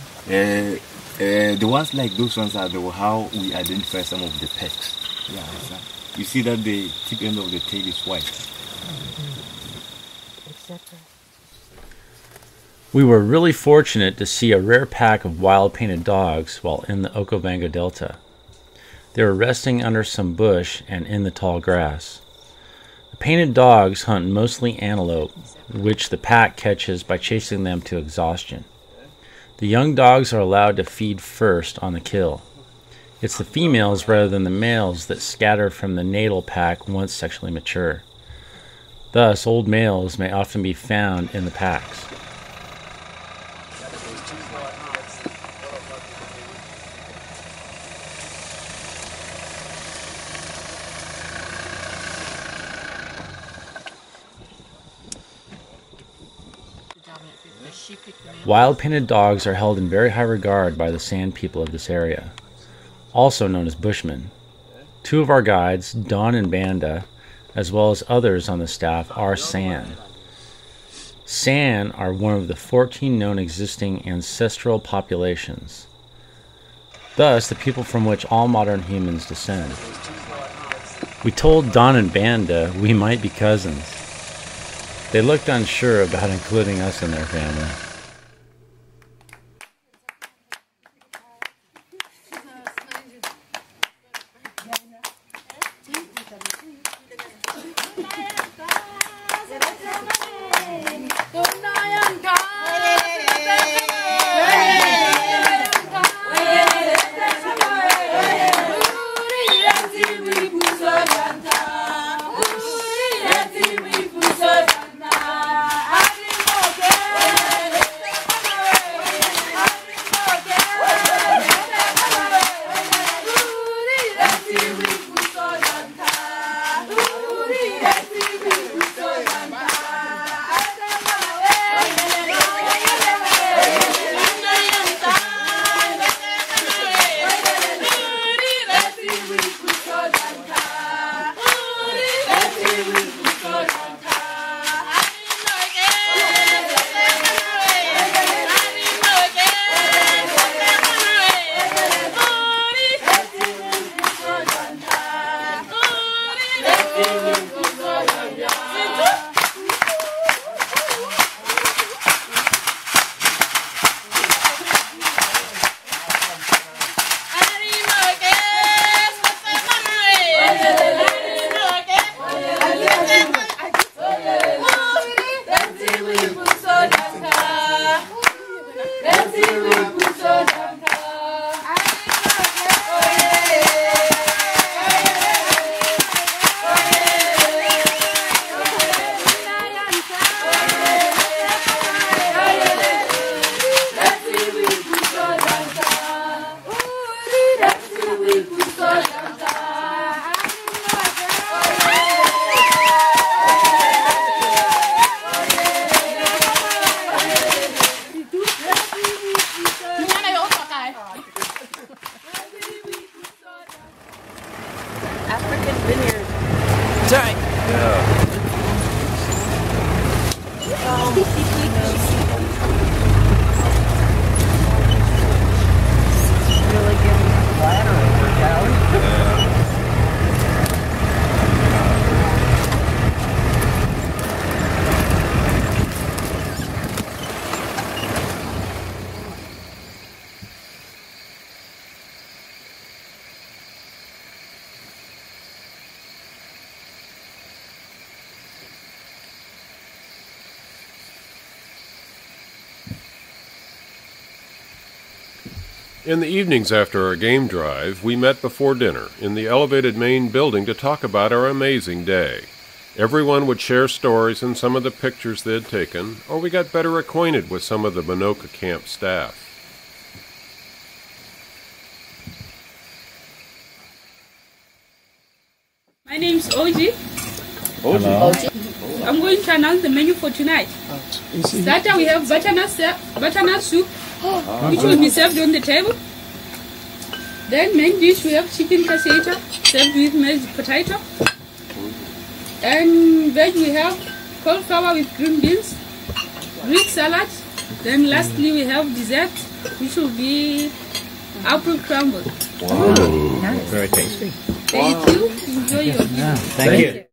The ones like those ones are how we identify some of the packs. Yeah, you see that the tip end of the tail is white. We were really fortunate to see a rare pack of wild painted dogs while in the Okavango Delta. They were resting under some bush and in the tall grass. The painted dogs hunt mostly antelope, which the pack catches by chasing them to exhaustion. The young dogs are allowed to feed first on the kill. It's the females rather than the males that scatter from the natal pack once sexually mature. Thus, old males may often be found in the packs. Wild painted dogs are held in very high regard by the San people of this area, also known as Bushmen. Two of our guides, Don and Banda, as well as others on the staff, are San. San are one of the 14 known existing ancestral populations, thus the people from which all modern humans descend. We told Don and Banda we might be cousins. They looked unsure about including us in their family. In the evenings after our game drive, we met before dinner in the elevated main building to talk about our amazing day. Everyone would share stories and some of the pictures they'd taken, or we got better acquainted with some of the Manoka camp staff. My name's Oji. Hello. I'm going to announce the menu for tonight. Starter, we have butternut soup, which will be served on the table. Then main dish, we have chicken cassata, served with mashed potato. And veg, we have cauliflower with green beans, Greek salad. Then lastly, we have dessert, which will be apple crumble. Wow. Nice. Very tasty. Thank you. Enjoy your dinner. Yeah, thank you.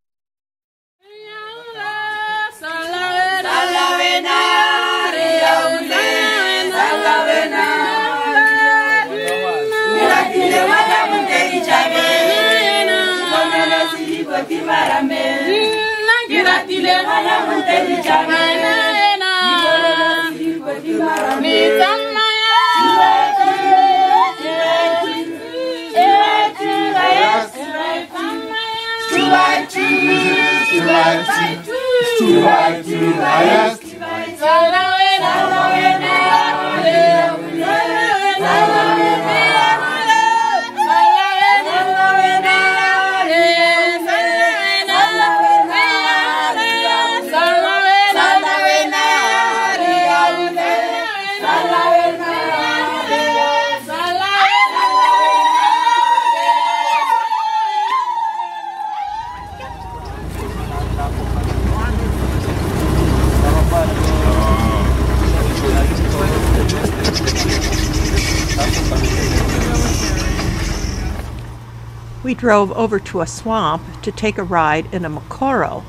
We drove over to a swamp to take a ride in a mokoro.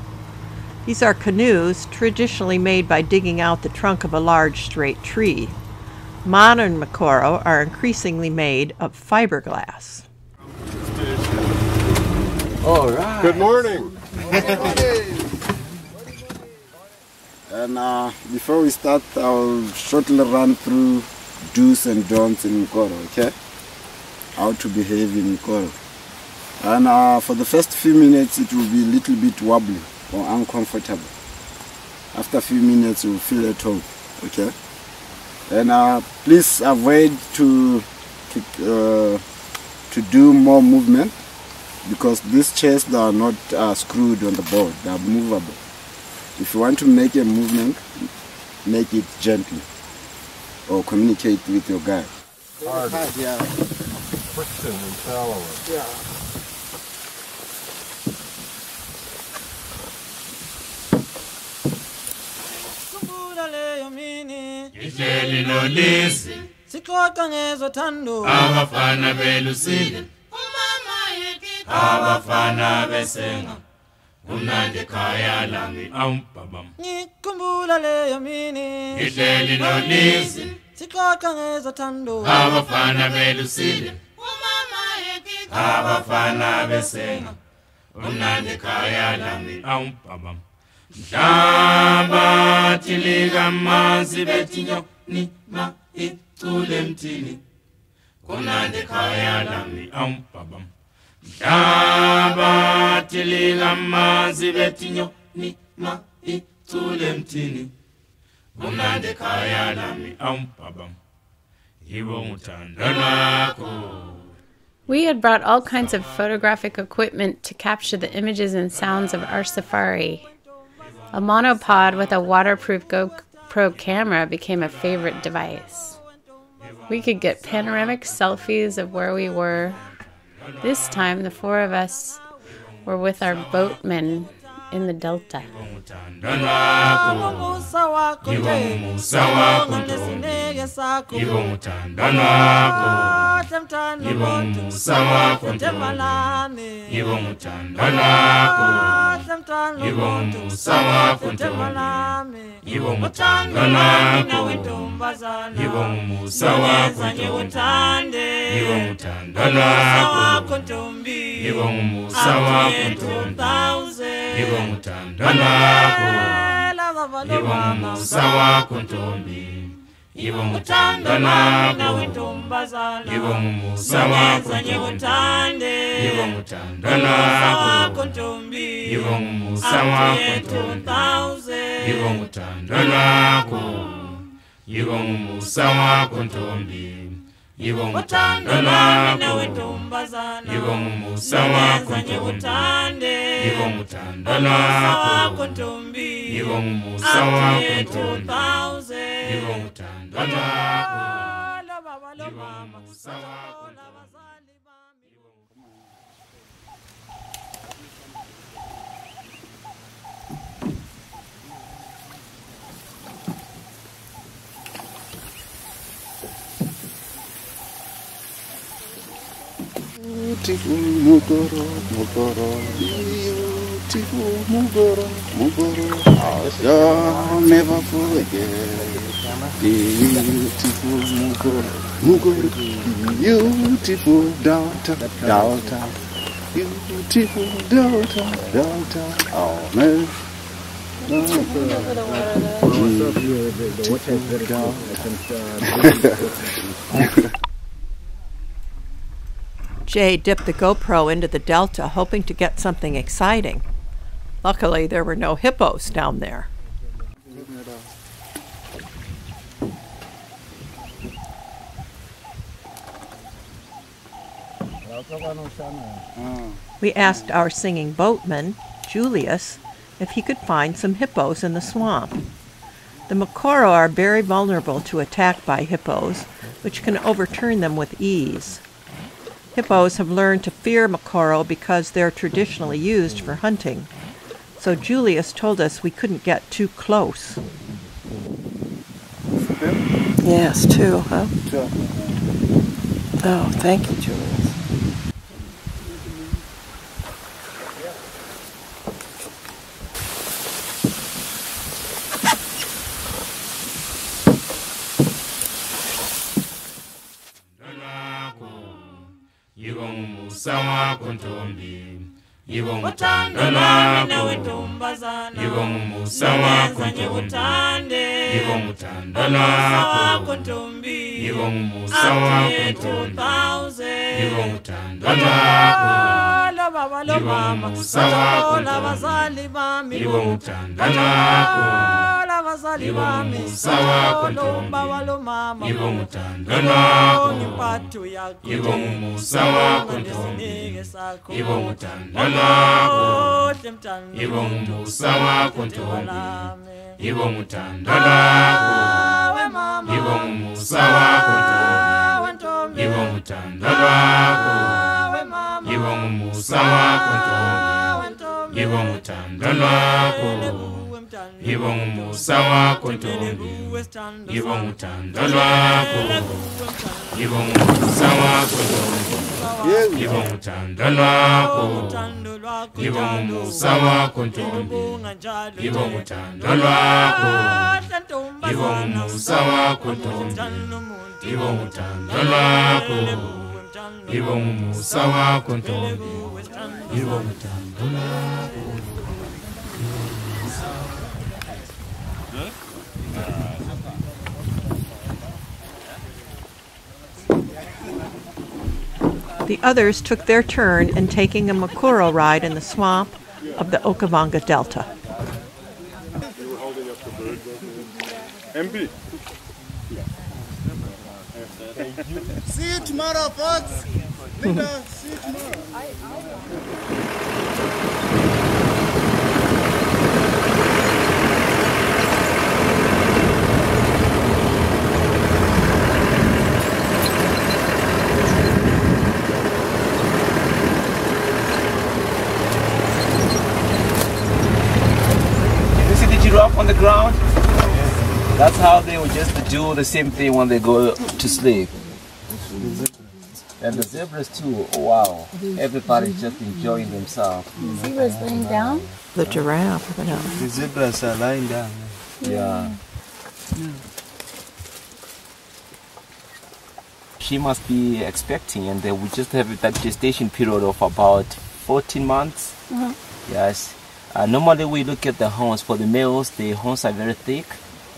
These are canoes traditionally made by digging out the trunk of a large straight tree. Modern mokoro are increasingly made of fiberglass. All right. Good morning. And before we start, I'll shortly run through do's and don'ts in mokoro, okay? How to behave in mokoro. And for the first few minutes, it will be a little bit wobbly or uncomfortable. After a few minutes, you will feel at home, okay? And please avoid to do more movement, because these chairs, they are not screwed on the board, they are movable. If you want to make a movement, make it gently or communicate with your guide. Hard. Yeah. Friction and shallower. Yeah. Ihleli nolisi sixoxa ngezothando abafana belusile abafana besenga umnandi ekhaya lami awumbabam ngikhumbula leyo mini ihleli nolisi sixoxa ngezothando abafana belusile abafana besenga umnandi ekhaya lami awumbabam Mhlamba tilika manzi betinyo ni ma itule mtini kunande khaya lami awumbabam Mhlamba tilika manzi betinyo ni ma itule mtini kunande khaya lami awumbabam Yibo muthandana. We had brought all kinds of photographic equipment to capture the images and sounds of our safari. A monopod with a waterproof GoPro camera became a favorite device. We could get panoramic selfies of where we were. This time, the four of us were with our boatmen in the Delta. Ibo mutanda lwako Ibo mumusa wako ntombi Ibo mutanda lwako Ibo mumusa wako ntombi Ibo mutanda lwako Ibo mumusa wako Beautiful mokoro, mokoro, beautiful mokoro, mokoro, I shall never forget. Beautiful mokoro, mokoro, beautiful Delta, Delta, beautiful Delta, Delta, oh man. Jay dipped the GoPro into the delta, hoping to get something exciting. Luckily, there were no hippos down there. We asked our singing boatman, Julius, if he could find some hippos in the swamp. The mokoro are very vulnerable to attack by hippos, which can overturn them with ease. Hippos have learned to fear mokoro because they're traditionally used for hunting. So Julius told us we couldn't get too close. Yes, two, huh? Oh, thank you, Julius. Ibo mumusa wako ntombi Ibo mutanda lwako Ibo mumusa wako ntombi Ibo mutanda lwako Ibo mumusa wako ntombi Ibo mutanda lwako Ibo mumusa wako ntombi Ibo mutanda lwako Ibo mumusa wako ntombi Ibo mutanda lwako Ibo mumusa wako ntombi Ibo mutanda lwako Ibo mumusa wako ntombi Ibo mutanda lwako Ibo mumusa wako ntombi Ibo mutanda lwako Ibo mumusa wako ntombi Ibo mutanda lwako Ibo mumusa wako ntombi Ibo mutanda lwako Ibo mumusa wako ntombi Ibo mutanda lwako Ibo mumusa wako ntombi Ibo mutanda lwako Ibo mumusa wako ntombi Ibo mutanda lwako Ibo mumusa wako ntombi Ibo mutanda lwako The others took their turn in taking a mokoro ride in the swamp of the Okavango Delta. MP. See you tomorrow, folks. Linda, see you tomorrow. Giraffe on the ground. That's how they would just do the same thing when they go to sleep. And the zebras too. Oh, wow! Everybody's just enjoying themselves. Zebras laying down. The giraffe. The zebras are lying down. Yeah. She must be expecting, and they would just have that gestation period of about 14 months. Yes. Normally we look at the horns. For the males, the horns are very thick,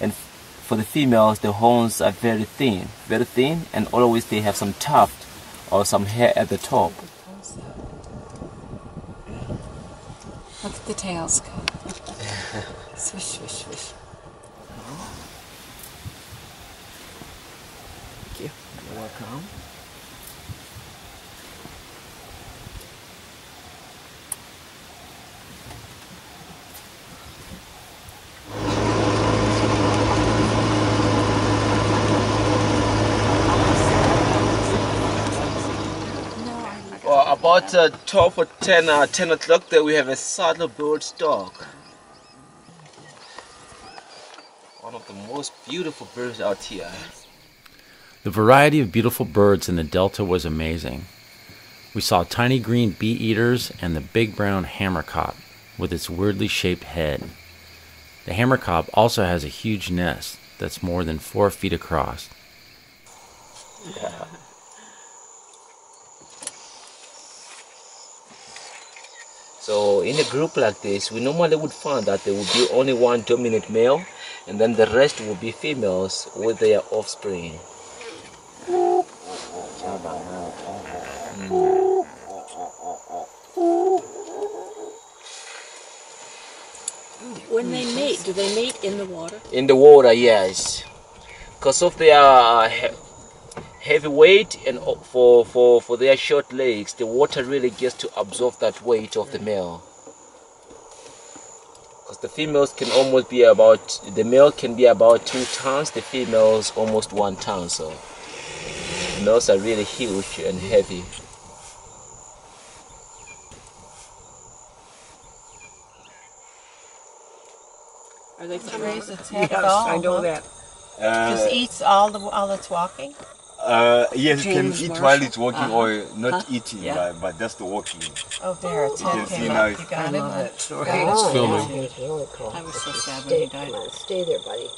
and for the females, the horns are very thin, and always they have some tuft or some hair at the top. Look at the tails go. Swish, swish, swish. Thank you. You're welcome. Well, about 12 or 10 o'clock there we have a saddlebird stock. One of the most beautiful birds out here. The variety of beautiful birds in the delta was amazing. We saw tiny green bee-eaters and the big brown hammerkop with its weirdly shaped head. The hammerkop also has a huge nest that's more than 4 feet across. Yeah. So in a group like this, we normally would find that there would be only one dominant male, and then the rest would be females with their offspring. When they mate, do they mate in the water? In the water, yes. Because of their heavy weight and for their short legs, the water really gets to absorb that weight of the male. Because the females can almost be about, the male can be about 2 tons, the females almost 1 ton. So the males are really huge and heavy. Are they coming? Yes, I know that. Just eats all it's walking? Yes, it can eat while it's walking or not eating, but just walking. Oh, there, it's You can see now it's I love that story. It's filming. It's really cool. I was so sad when he died. Stay there, buddy.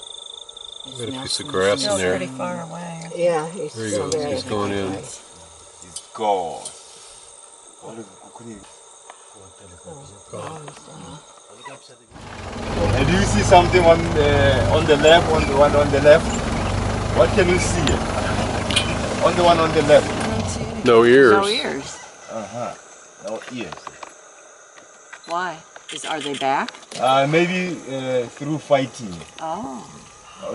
Got a piece of grass in there. Pretty far away. Yeah, he's There he goes. He's going in. It's gone. And do you see something on the left, on the one on the left? What can you see? On the one on the left. I don't see anything. No ears. No ears. No ears. Why? Are they back? Maybe through fighting. Oh.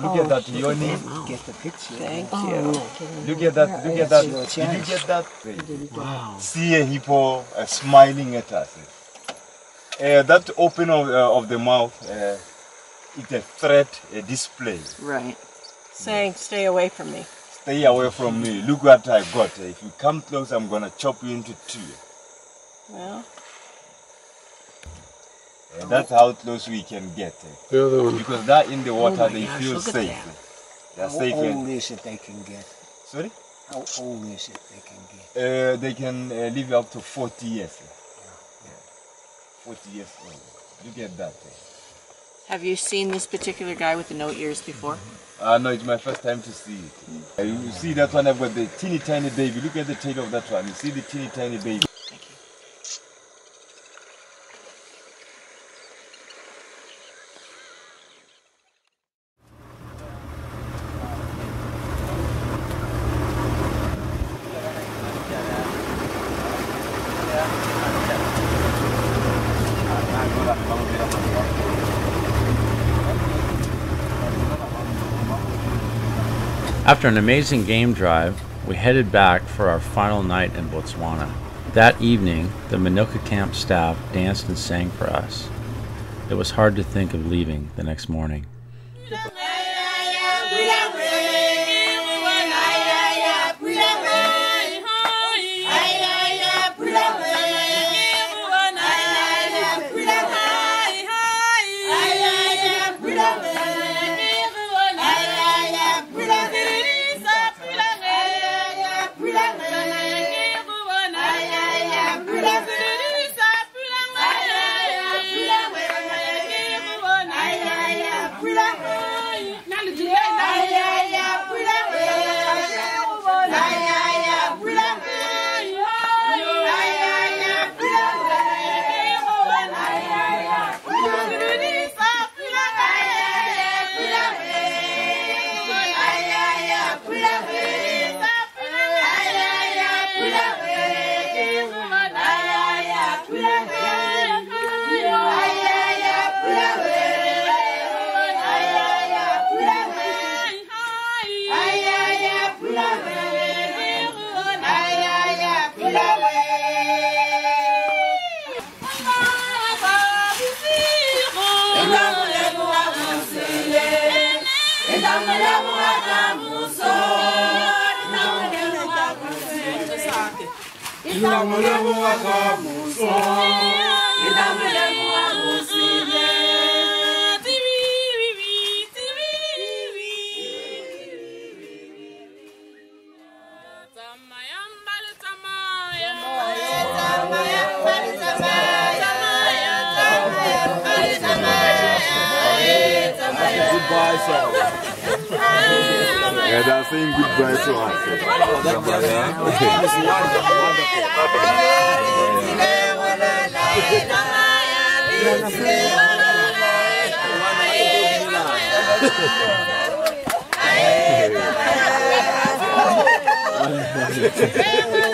Look at that, Yoni. Get the picture. Thank you. Look at that, look at that. Did you get that? Wow. See a hippo smiling at us. That opening of the mouth is a threat, a display. Right. Saying, stay away from me. Stay away from me. Look what I got. If you come close, I'm going to chop you into 2. Well. That's how close we can get. The other one. Because that in the water, they feel safe. They're safe. How old is it they can get? Sorry? How old is it they can get? They can live up to 40 years. 40 years old. Look at that. Have you seen this particular guy with the no ears before? No, it's my first time to see it. You see that one, I've got the teeny tiny baby. Look at the tail of that one. You see the teeny tiny baby. Thank you. After an amazing game drive, we headed back for our final night in Botswana. That evening, the Manoka camp staff danced and sang for us. It was hard to think of leaving the next morning. Goodbye song. Yeah, they're saying goodbye to us. Wonderful.